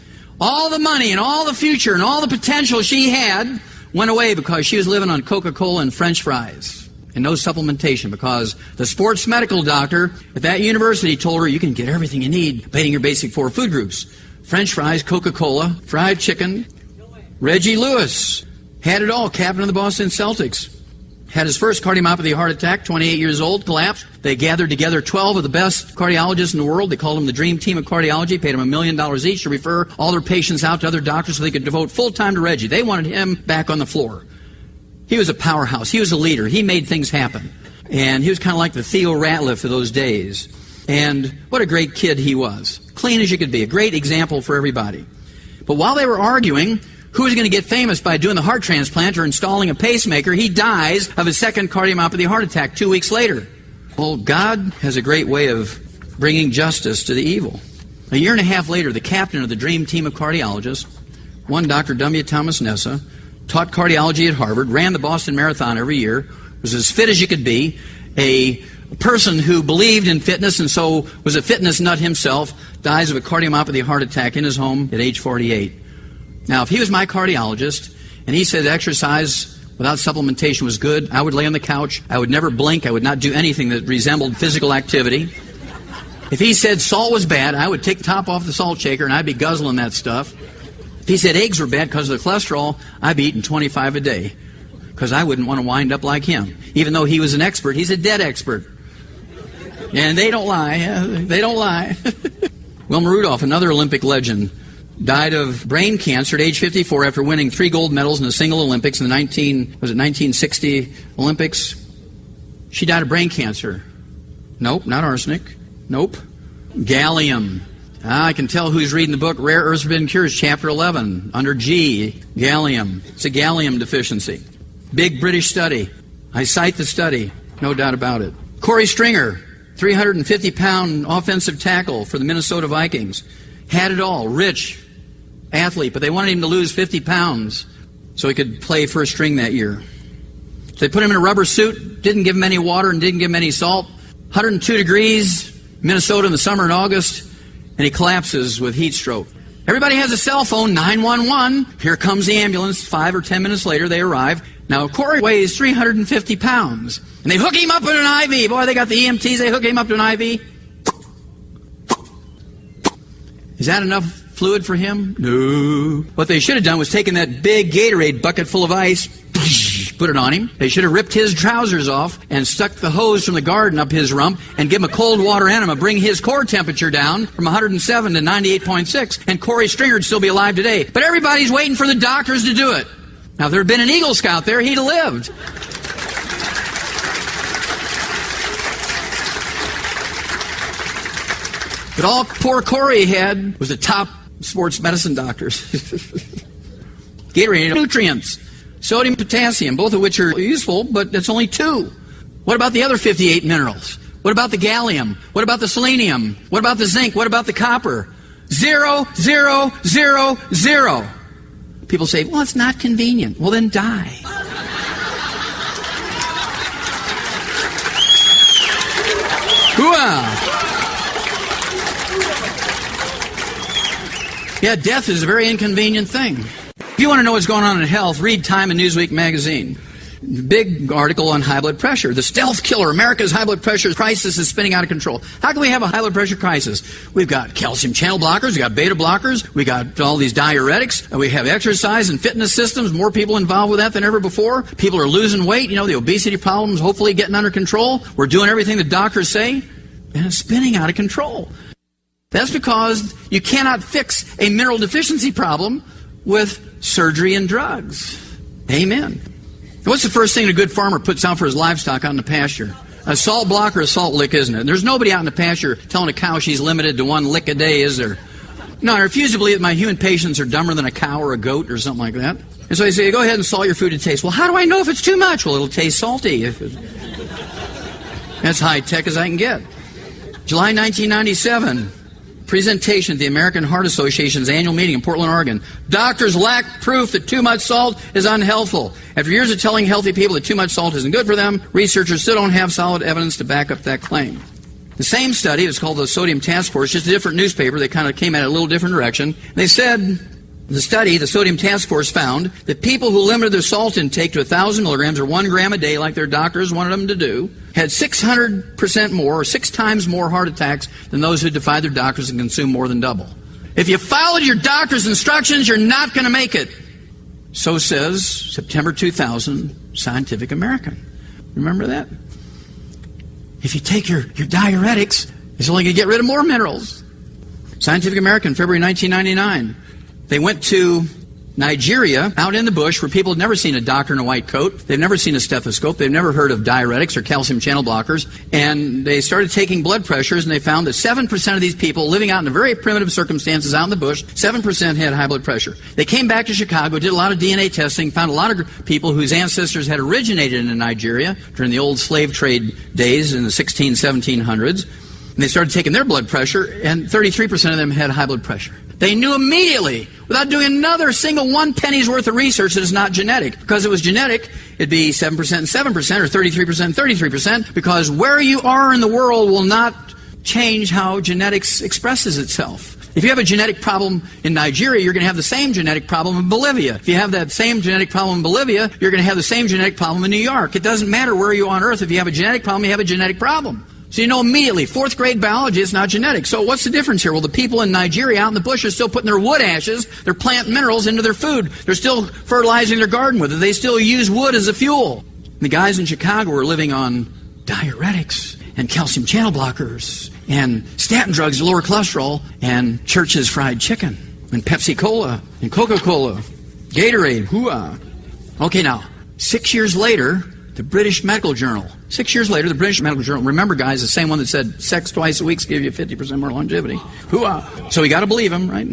All the money and all the future and all the potential she had went away because she was living on Coca-Cola and French fries and no supplementation, because the sports medical doctor at that university told her you can get everything you need by eating your basic 4 food groups. French fries, Coca-Cola, fried chicken. Reggie Lewis had it all, captain of the Boston Celtics. Had his first cardiomyopathy heart attack, 28 years old, collapsed. They gathered together 12 of the best cardiologists in the world. They called them the Dream Team of Cardiology, paid them $1 million each to refer all their patients out to other doctors so they could devote full time to Reggie. They wanted him back on the floor. He was a powerhouse. He was a leader. He made things happen. And he was kind of like the Theo Ratliff of those days. And what a great kid he was. Clean as you could be. A great example for everybody. But while they were arguing who was going to get famous by doing the heart transplant or installing a pacemaker, he dies of his second cardiomyopathy heart attack 2 weeks later. Well, God has a great way of bringing justice to the evil. A year and a half later, the captain of the Dream Team of Cardiologists, one Dr. W. Thomas Nessa, taught cardiology at Harvard, ran the Boston Marathon every year, was as fit as you could be, a person who believed in fitness and so was a fitness nut himself, dies of a cardiomyopathy heart attack in his home at age 48. Now, if he was my cardiologist and he said exercise without supplementation was good, I would lay on the couch, I would never blink, I would not do anything that resembled physical activity. If he said salt was bad, I would take the top off the salt shaker and I'd be guzzling that stuff. If he said eggs were bad because of the cholesterol, I'd be eating 25 a day because I wouldn't want to wind up like him. Even though he was an expert, he's a dead expert. And they don't lie. They don't lie. Wilma Rudolph, another Olympic legend, died of brain cancer at age 54 after winning 3 gold medals in a single Olympics in the 1960 Olympics. She died of brain cancer. Nope, not arsenic. Nope. Gallium. I can tell who's reading the book Rare Earths Forbidden Cures, Chapter 11, under G, gallium. It's a gallium deficiency. Big British study. I cite the study, no doubt about it. Corey Stringer, 350-pound offensive tackle for the Minnesota Vikings. Had it all, rich athlete, but they wanted him to lose 50 pounds so he could play first string that year. So they put him in a rubber suit, didn't give him any water and didn't give him any salt. 102 degrees, Minnesota in the summer in August, and he collapses with heat stroke. Everybody has a cell phone, 911. Here comes the ambulance. 5 or 10 minutes later, they arrive. Now, Corey weighs 350 pounds, and they hook him up in an IV. Boy, they got the EMTs, they hook him up to an IV. Is that enough fluid for him? No. What they should have done was taken that big Gatorade bucket full of ice, put it on him. They should have ripped his trousers off and stuck the hose from the garden up his rump and give him a cold water enema, bring his core temperature down from 107 to 98.6, and Corey Stringer would still be alive today. But everybody's waiting for the doctors to do it. Now, if there had been an Eagle Scout there, he'd have lived. But all poor Corey had was the top sports medicine doctors. Gatorade nutrients, sodium, potassium, both of which are useful, but that's only 2. What about the other 58 minerals? What about the gallium? What about the selenium? What about the zinc? What about the copper? 0, 0, 0, 0. People say, well, it's not convenient. Well, then die. Yeah, death is a very inconvenient thing. If you want to know what's going on in health, read Time and Newsweek magazine. Big article on high blood pressure. The stealth killer, America's high blood pressure crisis is spinning out of control. How can we have a high blood pressure crisis? We've got calcium channel blockers, we've got beta blockers, we got all these diuretics, we have exercise and fitness systems, more people involved with that than ever before. People are losing weight, the obesity problem's hopefully getting under control. We're doing everything the doctors say, and it's spinning out of control. That's because you cannot fix a mineral deficiency problem with surgery and drugs. Amen. What's the first thing a good farmer puts out for his livestock out in the pasture? A salt block or a salt lick, isn't it? There's nobody out in the pasture telling a cow she's limited to 1 lick a day, is there? No, I refuse to believe that my human patients are dumber than a cow or a goat or something like that. And so they say, go ahead and salt your food to taste. Well, how do I know if it's too much? Well, it'll taste salty. That's high tech as I can get. July 1997. Presentation at the American Heart Association's annual meeting in Portland, Oregon. Doctors lack proof that too much salt is unhealthful. After years of telling healthy people that too much salt isn't good for them, researchers still don't have solid evidence to back up that claim. The same study, it's called the Sodium Task Force, just a different newspaper. They kind of came at it a little different direction. They said the study, the Sodium Task Force, found that people who limited their salt intake to 1,000 milligrams or 1 gram a day like their doctors wanted them to do had 600% more or 6 times more heart attacks than those who defied their doctors and consumed more than double. If you followed your doctor's instructions, you're not going to make it. So says September 2000 Scientific American. Remember that? If you take your diuretics, it's only going to get rid of more minerals. Scientific American, February 1999. They went to Nigeria, out in the bush, where people had never seen a doctor in a white coat. They've never seen a stethoscope. They've never heard of diuretics or calcium channel blockers. And they started taking blood pressures, and they found that 7% of these people living out in very primitive circumstances out in the bush, 7% had high blood pressure. They came back to Chicago, did a lot of DNA testing, found a lot of people whose ancestors had originated in Nigeria during the old slave trade days in the 1700s. And they started taking their blood pressure, and 33% of them had high blood pressure. They knew immediately, without doing another single 1 penny's worth of research, that it's not genetic. Because if it was genetic, it'd be 7% and 7%, or 33% and 33%, because where you are in the world will not change how genetics expresses itself. If you have a genetic problem in Nigeria, you're going to have the same genetic problem in Bolivia. If you have that same genetic problem in Bolivia, you're going to have the same genetic problem in New York. It doesn't matter where you are on Earth. If you have a genetic problem, you have a genetic problem. So you know immediately, 4th grade biology is not genetic. So what's the difference here? Well, the people in Nigeria out in the bush are still putting their wood ashes, their plant minerals into their food. They're still fertilizing their garden with it. They still use wood as a fuel. And the guys in Chicago are living on diuretics and calcium channel blockers and statin drugs to lower cholesterol and Church's fried chicken and Pepsi-Cola and Coca-Cola, Gatorade, hoo-ah. Okay, now, 6 years later, the British Medical Journal. 6 years later, the British Medical Journal. Remember, guys, the same one that said sex twice a week gives you 50% more longevity. Hoo-ah. So we got to believe him, right?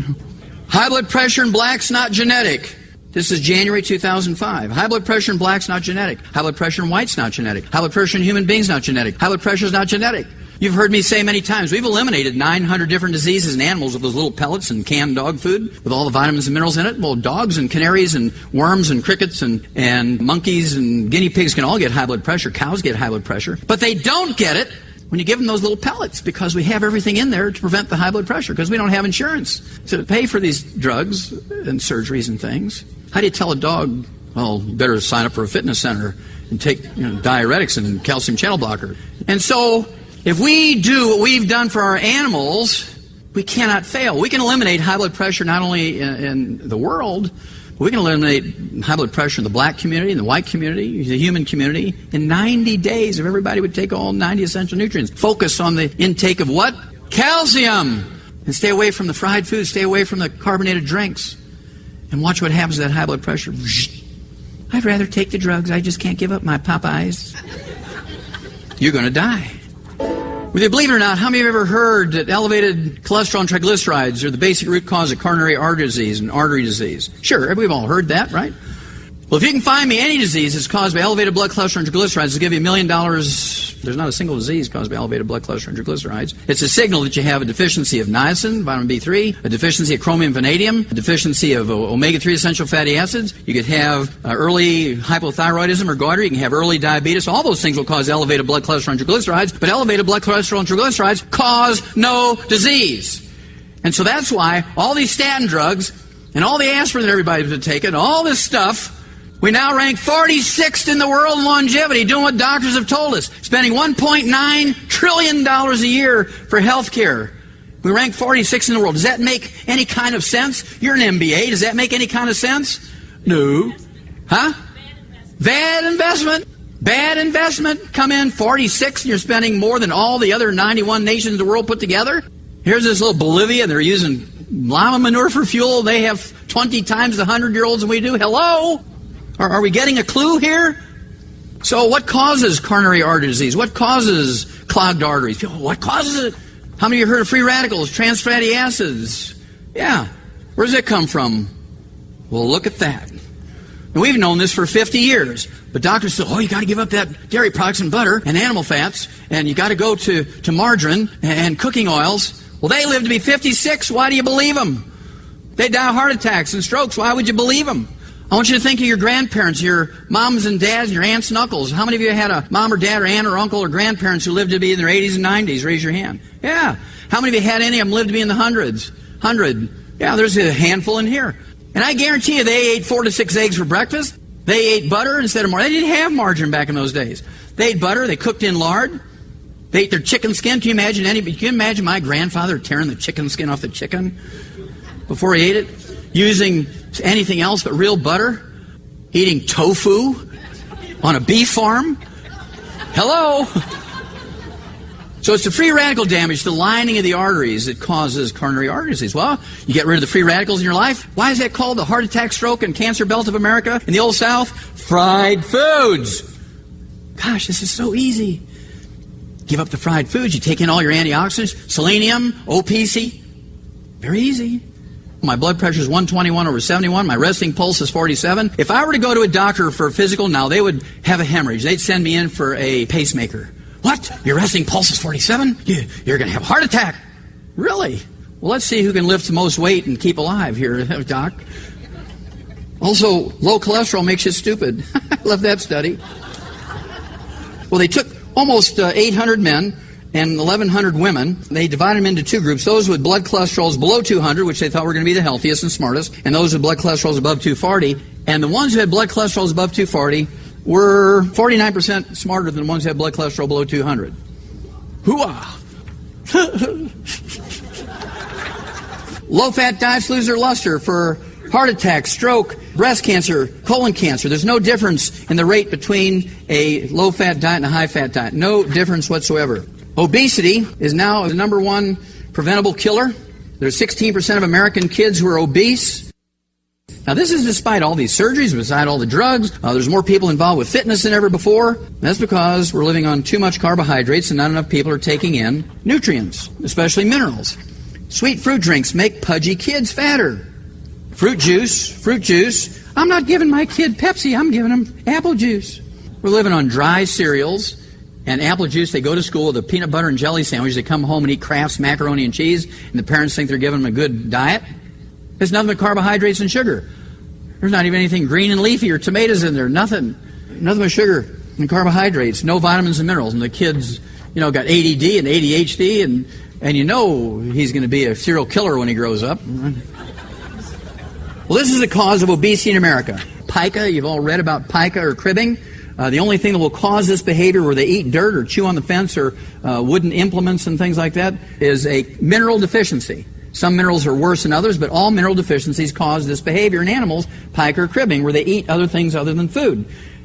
High blood pressure in blacks not genetic. This is January 2005. High blood pressure in blacks not genetic. High blood pressure in whites not genetic. High blood pressure in human beings not genetic. High blood pressure is not genetic. You've heard me say many times, we've eliminated 900 different diseases in animals with those little pellets and canned dog food with all the vitamins and minerals in it. Well, dogs and canaries and worms and crickets and monkeys and guinea pigs can all get high blood pressure. Cows get high blood pressure. But they don't get it when you give them those little pellets, because we have everything in there to prevent the high blood pressure, because we don't have insurance to pay for these drugs and surgeries and things. How do you tell a dog, well, you better sign up for a fitness center and take diuretics and calcium channel blocker? And so if we do what we've done for our animals, we cannot fail. We can eliminate high blood pressure not only in the world, but we can eliminate high blood pressure in the black community, in the white community, the human community, in 90 days if everybody would take all 90 essential nutrients. Focus on the intake of what? Calcium! And stay away from the fried foods, stay away from the carbonated drinks. And watch what happens to that high blood pressure. I'd rather take the drugs. I just can't give up my Popeyes. You're going to die. Whether you believe it or not, how many of you have ever heard that elevated cholesterol and triglycerides are the basic root cause of coronary artery disease and artery disease? Sure, we've all heard that, right? Well, if you can find me any disease that's caused by elevated blood cholesterol and triglycerides, I'll give you $1 million There's not a single disease caused by elevated blood cholesterol and triglycerides. It's a signal that you have a deficiency of niacin, vitamin B3, a deficiency of chromium, vanadium, a deficiency of omega-3 essential fatty acids. You could have early hypothyroidism or goiter. You can have early diabetes. All those things will cause elevated blood cholesterol and triglycerides, but elevated blood cholesterol and triglycerides cause no disease. And so that's why all these statin drugs and all the aspirin that everybody's been taking, all this stuff, we now rank 46th in the world in longevity, doing what doctors have told us, spending $1.9 trillion a year for health care. We rank 46th in the world. Does that make any kind of sense? You're an MBA. Does that make any kind of sense? No. Huh? Bad investment. Bad investment. Come in 46th and you're spending more than all the other 91 nations in the world put together. Here's this little Bolivia, and they're using llama manure for fuel. They have 20 times the 100-year-olds than we do. Hello? Are we getting a clue here? So what causes coronary artery disease? What causes clogged arteries? What causes it? How many of you heard of free radicals, trans fatty acids? Yeah. Where does that come from? Well, look at that. And we've known this for 50 years. But doctors say, you got to give up that dairy products and butter and animal fats, and you got to go to margarine and cooking oils. Well, they live to be 56. Why do you believe them? They die of heart attacks and strokes. Why would you believe them? I want you to think of your grandparents, your moms and dads, and your aunts and uncles. How many of you had a mom or dad or aunt or uncle or grandparents who lived to be in their 80s and 90s? Raise your hand. Yeah. How many of you had any of them lived to be in the hundreds? 100. Yeah, there's a handful in here. And I guarantee you they ate 4 to 6 eggs for breakfast. They ate butter instead of margarine. They didn't have margarine back in those days. They ate butter. They cooked in lard. They ate their chicken skin. Can you imagine my grandfather tearing the chicken skin off the chicken before he ate it? Using anything else but real butter? Eating tofu on a beef farm? Hello? So it's the free radical damage, the lining of the arteries that causes coronary artery disease. Well, you get rid of the free radicals in your life. Why is that called the heart attack, stroke, and cancer belt of America in the Old South? Fried foods. Gosh, this is so easy. Give up the fried foods. You take in all your antioxidants, selenium, OPC. Very easy. My blood pressure is 121/71. My resting pulse is 47. If I were to go to a doctor for a physical now, they would have a hemorrhage. They'd send me in for a pacemaker. What? Your resting pulse is 47? You're going to have a heart attack. Really? Well, let's see who can lift the most weight and keep alive here, Doc. Also, low cholesterol makes you stupid. I love that study. Well, they took almost 800 men and 1,100 women. They divided them into two groups. Those with blood cholesterols below 200, which they thought were going to be the healthiest and smartest, and those with blood cholesterols above 240. And the ones who had blood cholesterols above 240 were 49% smarter than the ones who had blood cholesterol below 200. Hoo-ah! Low-fat diets lose their luster for heart attack, stroke, breast cancer, colon cancer. There's no difference in the rate between a low-fat diet and a high-fat diet. No difference whatsoever. Obesity is now the number one preventable killer. There's 16% of American kids who are obese. Now, this is despite all these surgeries, despite all the drugs. There's more people involved with fitness than ever before. That's because we're living on too much carbohydrates and not enough people are taking in nutrients, especially minerals. Sweet fruit drinks make pudgy kids fatter. Fruit juice. I'm not giving my kid Pepsi, I'm giving him apple juice. We're living on dry cereals and apple juice. They go to school with a peanut butter and jelly sandwich. They come home and eat Kraft's macaroni and cheese, and the parents think they're giving them a good diet. There's nothing but carbohydrates and sugar. There's not even anything green and leafy or tomatoes in there. Nothing but sugar and carbohydrates. No vitamins and minerals. And the kids, got ADD and ADHD, and he's going to be a serial killer when he grows up. Well, this is the cause of obesity in America. Pica, you've all read about pica or cribbing. The only thing that will cause this behavior where they eat dirt or chew on the fence or wooden implements and things like that is a mineral deficiency. Some minerals are worse than others, but all mineral deficiencies cause this behavior in animals, pica or cribbing, where they eat other things other than food.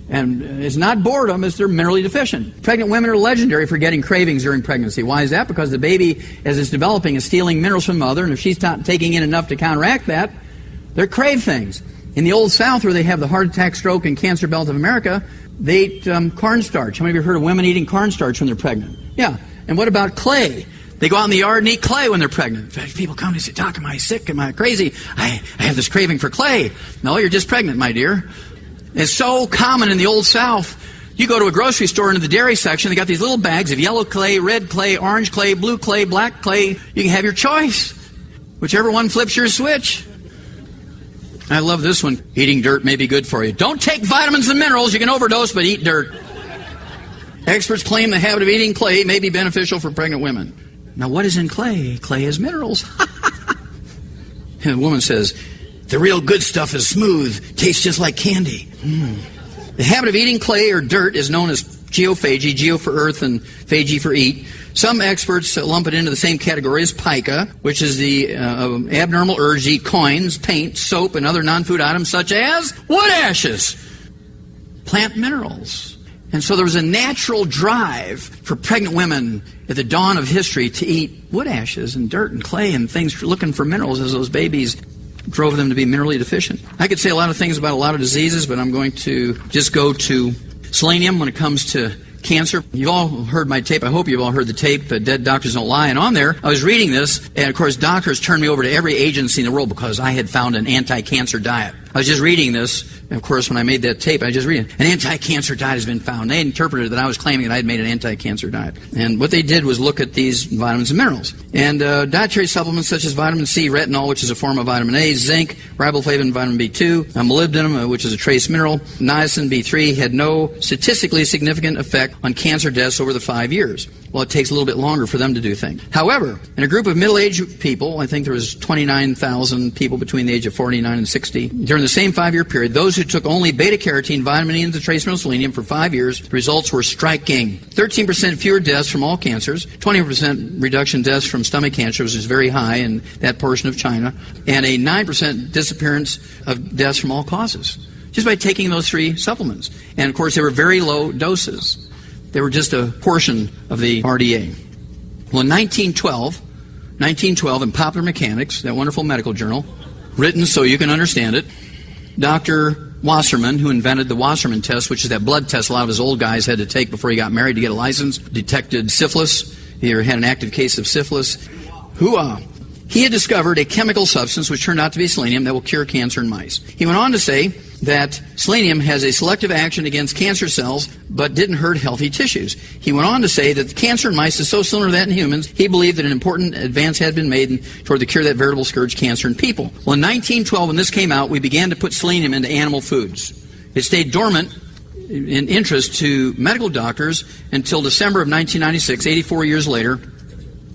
And it's not boredom, it's they're minerally deficient. Pregnant women are legendary for getting cravings during pregnancy. Why is that? Because the baby, as it's developing, is stealing minerals from mother, and if she's not taking in enough to counteract that, they crave things. In the Old South, where they have the heart attack, stroke, and cancer belt of America, they ate cornstarch. How many of you have heard of women eating cornstarch when they're pregnant? Yeah. And what about clay? They go out in the yard and eat clay when they're pregnant. In fact, people come and say, Doc, am I sick? Am I crazy? I have this craving for clay. No, you're just pregnant, my dear. It's so common in the Old South You go to a grocery store into the dairy section, they got these little bags of yellow clay, red clay, orange clay, blue clay, black clay. You can have your choice. Whichever one flips your switch. I love this one. Eating dirt may be good for you. Don't take vitamins and minerals. You can overdose, but eat dirt. Experts claim the habit of eating clay may be beneficial for pregnant women. Now, what is in clay? Clay is minerals. And the woman says, the real good stuff is smooth, tastes just like candy. The habit of eating clay or dirt is known as geophagy, geo for earth and phagy for eat. Some experts lump it into the same category as pica, which is the abnormal urge to eat coins, paint, soap, and other non-food items such as wood ashes, plant minerals. And so there was a natural drive for pregnant women at the dawn of history to eat wood ashes and dirt and clay and things looking for minerals as those babies drove them to be minerally deficient. I could say a lot of things about a lot of diseases, but I'm going to just go to selenium when it comes to cancer. You've all heard my tape. I hope you've all heard the tape, Dead Doctors Don't Lie. And on there, I was reading this, and of course doctors turned me over to every agency in the world because I had found an anti-cancer diet. I was just reading this, and of course when I made that tape, I just read it. An anti-cancer diet has been found. They interpreted that I was claiming that I had made an anti-cancer diet. And what they did was look at these vitamins and minerals. And dietary supplements such as vitamin C, retinol, which is a form of vitamin A, zinc, riboflavin, vitamin B2, molybdenum, which is a trace mineral, niacin, B3, had no statistically significant effect on cancer deaths over the 5 years. Well, it takes a little bit longer for them to do things. However, in a group of middle-aged people, I think there was 29,000 people between the age of 49 and 60, during the same 5-year period, those who took only beta-carotene, vitamin E, and the trace mineral selenium for 5 years, the results were striking. 13% fewer deaths from all cancers, 20% reduction in deaths from stomach cancer, which is very high in that portion of China, and a 9% disappearance of deaths from all causes, just by taking those 3 supplements. And, of course, they were very low doses. They were just a portion of the RDA. Well, in 1912, in Popular Mechanics, that wonderful medical journal, written so you can understand it, Dr. Wasserman, who invented the Wasserman test, which is that blood test a lot of his old guys had to take before he got married to get a license, detected syphilis. He had an active case of syphilis. He had discovered a chemical substance which turned out to be selenium that will cure cancer in mice. He went on to say that selenium has a selective action against cancer cells but didn't hurt healthy tissues. He went on to say that the cancer in mice is so similar to that in humans, he believed that an important advance had been made toward the cure of that veritable scourge, cancer in people. Well, in 1912, when this came out, we began to put selenium into animal foods. It stayed dormant in interest to medical doctors until December of 1996, 84 years later.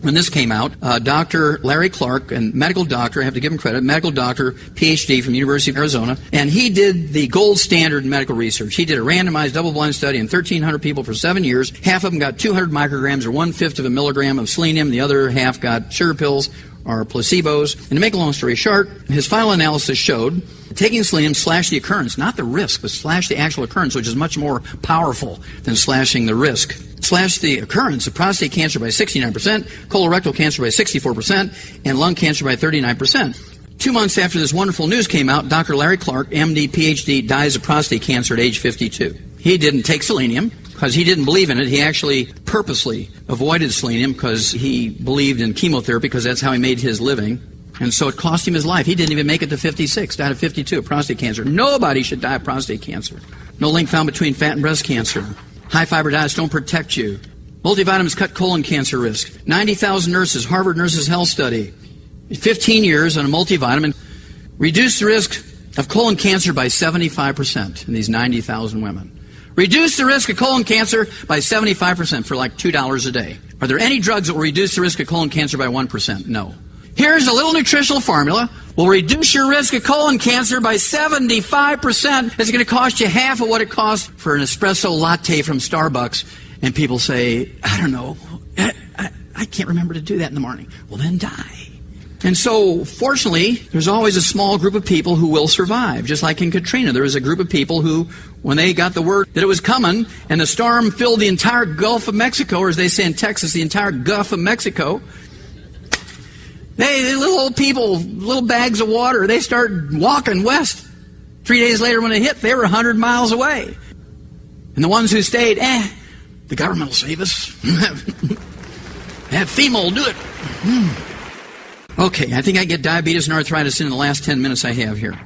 When this came out, Dr. Larry Clark, a medical doctor, I have to give him credit, medical doctor, PhD from the University of Arizona, and he did the gold standard in medical research. He did a randomized double-blind study in 1,300 people for 7 years. Half of them got 200 micrograms or 1/5 of a milligram of selenium. The other half got sugar pills or placebos. And to make a long story short, his final analysis showed taking selenium slashed the occurrence, not the risk, but slashed the actual occurrence, which is much more powerful than slashing the risk. Slashed the occurrence of prostate cancer by 69%, colorectal cancer by 64%, and lung cancer by 39%. 2 months after this wonderful news came out, Dr. Larry Clark, MD, PhD, dies of prostate cancer at age 52. He didn't take selenium because he didn't believe in it. He actually purposely avoided selenium because he believed in chemotherapy because that's how he made his living. And so it cost him his life. He didn't even make it to 56, died of 52 of prostate cancer. Nobody should die of prostate cancer. No link found between fat and breast cancer. High-fiber diets don't protect you. Multivitamins cut colon cancer risk. 90,000 nurses, Harvard Nurses Health Study, 15 years on a multivitamin, reduced the risk of colon cancer by 75% in these 90,000 women. Reduce the risk of colon cancer by 75% for like $2 a day. Are there any drugs that will reduce the risk of colon cancer by 1%? No. Here's a little nutritional formula. Will reduce your risk of colon cancer by 75%. It's going to cost you half of what it costs for an espresso latte from Starbucks. And people say, I don't know, I can't remember to do that in the morning. Well, then die. And so, fortunately, there's always a small group of people who will survive. Just like in Katrina, there was a group of people who, when they got the word that it was coming, and the storm filled the entire Gulf of Mexico, or as they say in Texas, the entire Gulf of Mexico, they little old people, little bags of water, they started walking west. 3 days later when it hit, they were 100 miles away. And the ones who stayed, the government will save us. That FEMA will do it. Okay, I think I get diabetes and arthritis in the last 10 minutes I have here.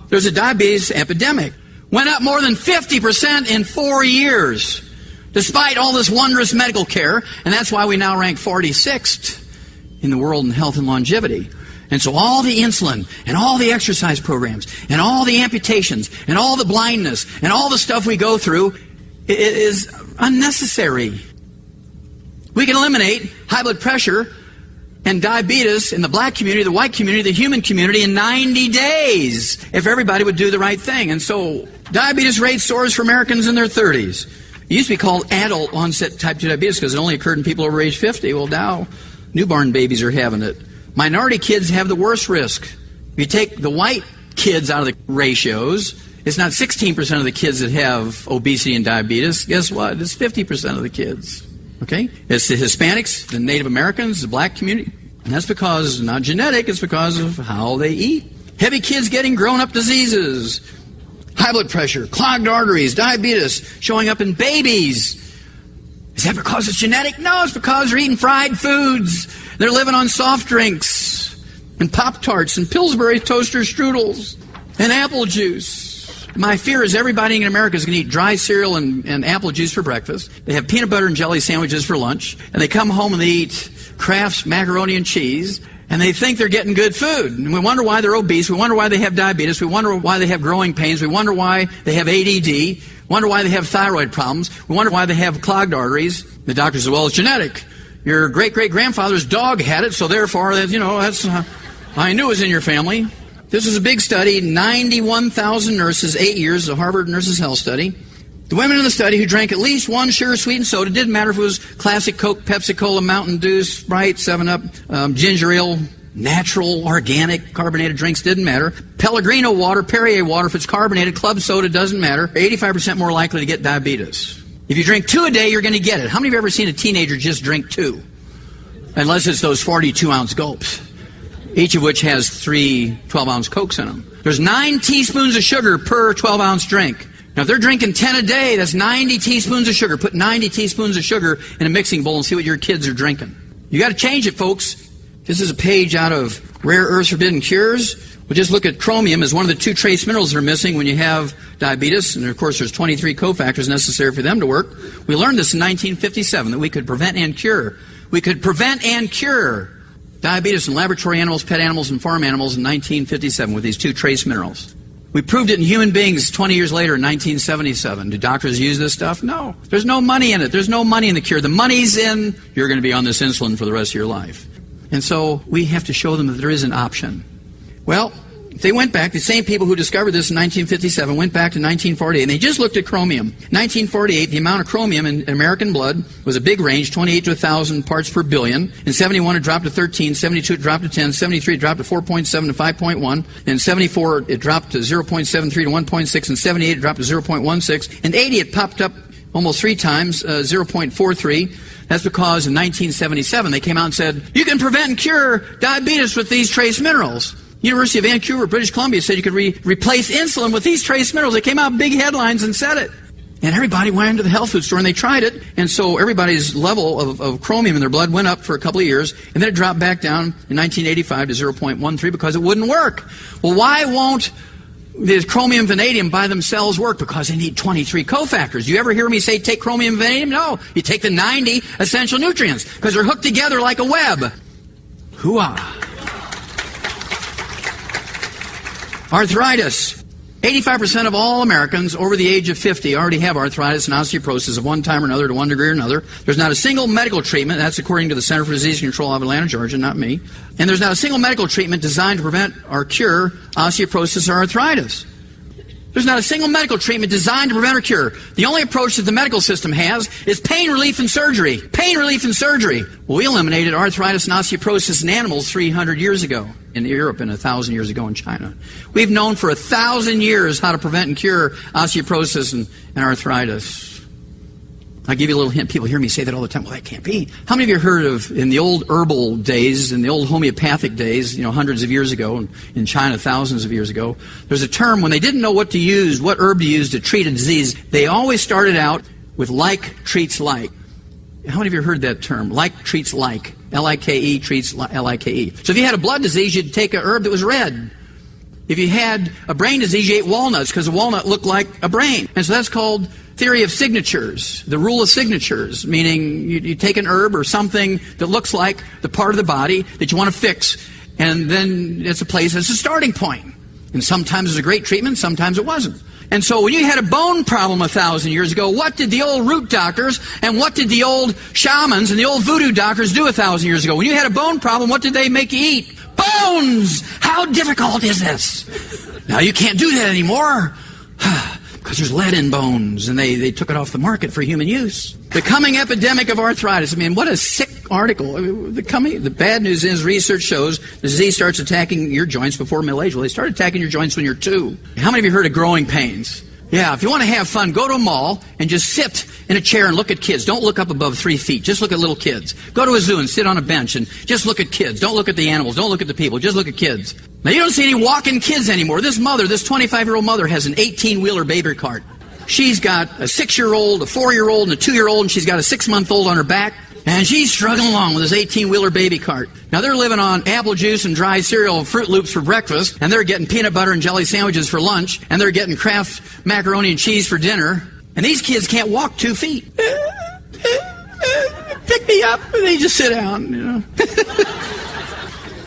There's a diabetes epidemic. Went up more than 50% in 4 years, despite all this wondrous medical care. And that's why we now rank 46th in the world in health and longevity. And so all the insulin and all the exercise programs and all the amputations and all the blindness and all the stuff we go through is unnecessary. We can eliminate high blood pressure and diabetes in the black community, the white community, the human community in 90 days if everybody would do the right thing. And so diabetes rate soars for Americans in their 30s. It used to be called adult onset type 2 diabetes because it only occurred in people over age 50. Well, now newborn babies are having it. Minority kids have the worst risk. If you take the white kids out of the ratios, it's not 16% of the kids that have obesity and diabetes. Guess what? It's 50% of the kids. Okay? It's the Hispanics, the Native Americans, the black community. And that's because, not genetic, it's because of how they eat. Heavy kids getting grown-up diseases. High blood pressure, clogged arteries, diabetes showing up in babies. Is that because it's genetic? No, it's because they're eating fried foods. They're living on soft drinks and Pop-Tarts and Pillsbury toaster strudels and apple juice. My fear is everybody in America is going to eat dry cereal and apple juice for breakfast. They have peanut butter and jelly sandwiches for lunch. And they come home and they eat Kraft's macaroni and cheese. And they think they're getting good food. And we wonder why they're obese. We wonder why they have diabetes. We wonder why they have growing pains. We wonder why they have ADD. Wonder why they have thyroid problems. We wonder why they have clogged arteries. The doctor says, well, it's genetic. Your great-great-grandfather's dog had it, so therefore, that's I knew it was in your family. This was a big study, 91,000 nurses, 8 years, the Harvard Nurses Health Study. The women in the study who drank at least one sugar-sweetened soda, didn't matter if it was classic Coke, Pepsi-Cola, Mountain Dew, Sprite, 7-Up, ginger ale, natural, organic, carbonated drinks, didn't matter. Pellegrino water, Perrier water, if it's carbonated, club soda, doesn't matter. 85% more likely to get diabetes. If you drink 2 a day, you're going to get it. How many of you have ever seen a teenager just drink 2? Unless it's those 42-ounce gulps, each of which has 3 12-ounce Cokes in them. There's 9 teaspoons of sugar per 12-ounce drink. Now, if they're drinking 10 a day, that's 90 teaspoons of sugar. Put 90 teaspoons of sugar in a mixing bowl and see what your kids are drinking. You got to change it, folks. This is a page out of Rare Earths Forbidden Cures. We'll just look at chromium as one of the 2 trace minerals that are missing when you have diabetes. And, of course, there's 23 cofactors necessary for them to work. We learned this in 1957, that we could prevent and cure. We could prevent and cure diabetes in laboratory animals, pet animals, and farm animals in 1957 with these 2 trace minerals. We proved it in human beings 20 years later in 1977. Do doctors use this stuff? No. There's no money in it. There's no money in the cure. The money's in, you're going to be on this insulin for the rest of your life. And so we have to show them that there is an option. Well, they went back, the same people who discovered this in 1957 went back to 1948, and they just looked at chromium. 1948, the amount of chromium in American blood was a big range, 28 to 1,000 parts per billion. In 71, it dropped to 13. 72, it dropped to 10. 73, it dropped to 4.7 to 5.1. In 74, it dropped to 0.73 to 1.6. In 78, it dropped to 0.16. In 80, it popped up almost 3 times, 0.43. That's because in 1977, they came out and said, you can prevent and cure diabetes with these trace minerals. University of Vancouver, British Columbia said you could replace insulin with these trace minerals. They came out big headlines and said it. And everybody went into the health food store and they tried it. And so everybody's level of chromium in their blood went up for a couple of years. And then it dropped back down in 1985 to 0.13 because it wouldn't work. Well, why won't the chromium vanadium by themselves work? Because they need 23 cofactors. Do you ever hear me say take chromium vanadium? No. You take the 90 essential nutrients because they're hooked together like a web. Hoo-ah. Arthritis. 85% of all Americans over the age of 50 already have arthritis and osteoporosis of one time or another to one degree or another. There's not a single medical treatment, that's according to the Center for Disease Control of Atlanta, Georgia, not me. And there's not a single medical treatment designed to prevent or cure osteoporosis or arthritis. There's not a single medical treatment designed to prevent or cure. The only approach that the medical system has is pain relief and surgery. Pain relief and surgery. Well, we eliminated arthritis and osteoporosis in animals 300 years ago in Europe and 1,000 years ago in China. We've known for 1,000 years how to prevent and cure osteoporosis and arthritis. I'll give you a little hint. People hear me say that all the time. Well, that can't be. How many of you have heard of, in the old herbal days, in the old homeopathic days, hundreds of years ago, in China, thousands of years ago, there's a term when they didn't know what to use, what herb to use to treat a disease, they always started out with like treats like. How many of you have heard that term? Like treats like. L-I-K-E treats L-I-K-E. So if you had a blood disease, you'd take a herb that was red. If you had a brain disease, you ate walnuts because a walnut looked like a brain. And so that's called theory of signatures, the rule of signatures, meaning you take an herb or something that looks like the part of the body that you want to fix, and then it's a place that's a starting point. And sometimes it's a great treatment, sometimes it wasn't. And so when you had a bone problem 1,000 years ago, what did the old root doctors and what did the old shamans and the old voodoo doctors do 1,000 years ago? When you had a bone problem, what did they make you eat? Bones! How difficult is this? Now you can't do that anymore because there's lead in bones, and they took it off the market for human use. The coming epidemic of arthritis. I mean, what a sick article. The bad news is research shows the disease starts attacking your joints before middle age. Well, they start attacking your joints when you're 2. How many of you heard of growing pains? Yeah, if you want to have fun, go to a mall and just sit in a chair and look at kids. Don't look up above 3 feet. Just look at little kids. Go to a zoo and sit on a bench and just look at kids. Don't look at the animals. Don't look at the people. Just look at kids. Now, you don't see any walking kids anymore. This 25-year-old mother, has an 18-wheeler baby cart. She's got a 6-year-old, a 4-year-old, and a 2-year-old, and she's got a 6-month-old on her back. And she's struggling along with this 18-wheeler baby cart. Now, they're living on apple juice and dry cereal and Fruit Loops for breakfast, and they're getting peanut butter and jelly sandwiches for lunch, and they're getting Kraft macaroni and cheese for dinner. And these kids can't walk 2 feet. Pick me up. And they just sit down, you know.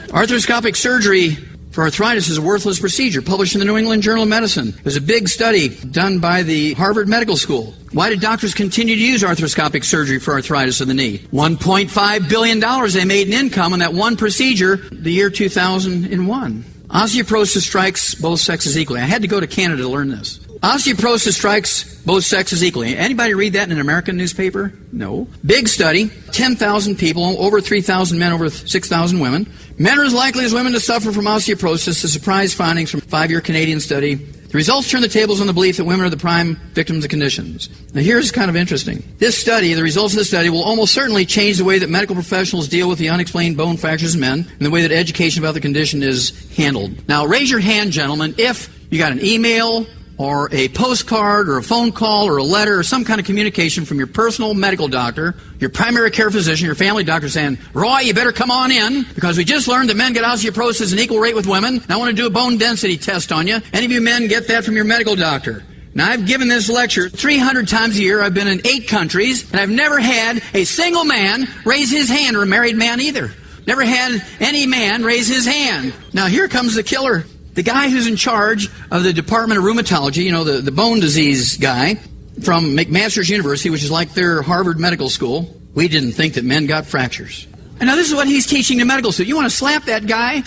Arthroscopic surgery for arthritis is a worthless procedure, published in the New England Journal of Medicine. It was a big study done by the Harvard Medical School. Why did doctors continue to use arthroscopic surgery for arthritis of the knee? $1.5 billion they made in income on that one procedure the year 2001. Osteoporosis strikes both sexes equally. I had to go to Canada to learn this. Osteoporosis strikes both sexes equally. Anybody read that in an American newspaper? No. Big study, 10,000 people, over 3,000 men, over 6,000 women. Men are as likely as women to suffer from osteoporosis. The surprise findings from a 5-year Canadian study. The results turn the tables on the belief that women are the prime victims of conditions. Now here's kind of interesting. This study, the results of the study, will almost certainly change the way that medical professionals deal with the unexplained bone fractures in men and the way that education about the condition is handled. Now raise your hand, gentlemen, if you got an email or a postcard or a phone call or a letter or some kind of communication from your personal medical doctor, your primary care physician, your family doctor saying, Roy, you better come on in because we just learned that men get osteoporosis at an equal rate with women, and I want to do a bone density test on you. Any of you men get that from your medical doctor? Now, I've given this lecture 300 times a year. I've been in 8 countries, and I've never had a single man raise his hand, or a married man either. Never had any man raise his hand. Now, here comes the killer. The guy who's in charge of the Department of Rheumatology, you know, the bone disease guy from McMaster's University, which is like their Harvard Medical School, we didn't think that men got fractures. And now this is what he's teaching to medical students. You want to slap that guy?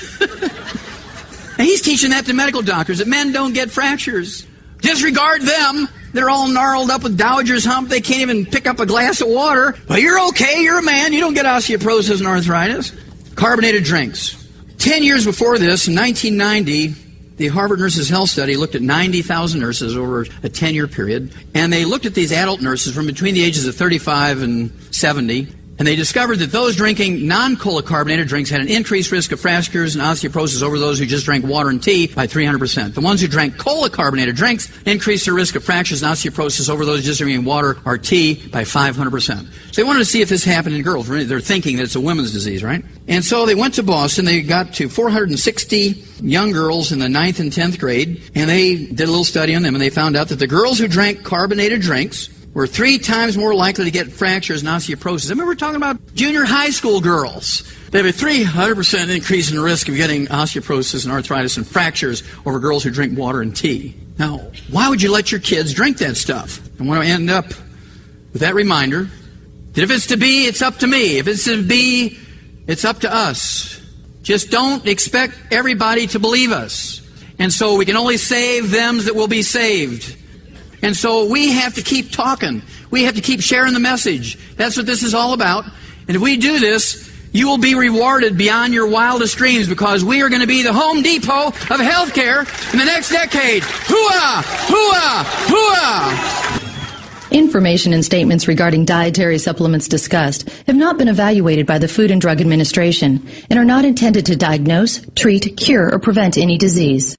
And he's teaching that to medical doctors, that men don't get fractures. Disregard them. They're all gnarled up with Dowager's hump. They can't even pick up a glass of water. Well, you're okay. You're a man. You don't get osteoporosis and arthritis. Carbonated drinks. 10 years before this, in 1990, the Harvard Nurses Health Study looked at 90,000 nurses over a 10-year period, and they looked at these adult nurses from between the ages of 35 and 70, and they discovered that those drinking non-cola carbonated drinks had an increased risk of fractures and osteoporosis over those who just drank water and tea by 300%. The ones who drank cola carbonated drinks increased their risk of fractures and osteoporosis over those just drinking water or tea by 500%. So they wanted to see if this happened in girls. They're thinking that it's a women's disease, right? And so they went to Boston. They got to 460 young girls in the 9th and 10th grade, and they did a little study on them, and they found out that the girls who drank carbonated drinks were 3 times more likely to get fractures and osteoporosis. I mean, we're talking about junior high school girls. They have a 300% increase in the risk of getting osteoporosis and arthritis and fractures over girls who drink water and tea. Now, why would you let your kids drink that stuff? I want to end up with that reminder that if it's to be, it's up to me. If it's to be, it's up to us. Just don't expect everybody to believe us. And so we can only save them that will be saved. And so we have to keep talking. We have to keep sharing the message. That's what this is all about. And if we do this, you will be rewarded beyond your wildest dreams, because we are going to be the Home Depot of healthcare in the next decade. Hooah! Hooah! Hooah! Information and statements regarding dietary supplements discussed have not been evaluated by the Food and Drug Administration and are not intended to diagnose, treat, cure, or prevent any disease.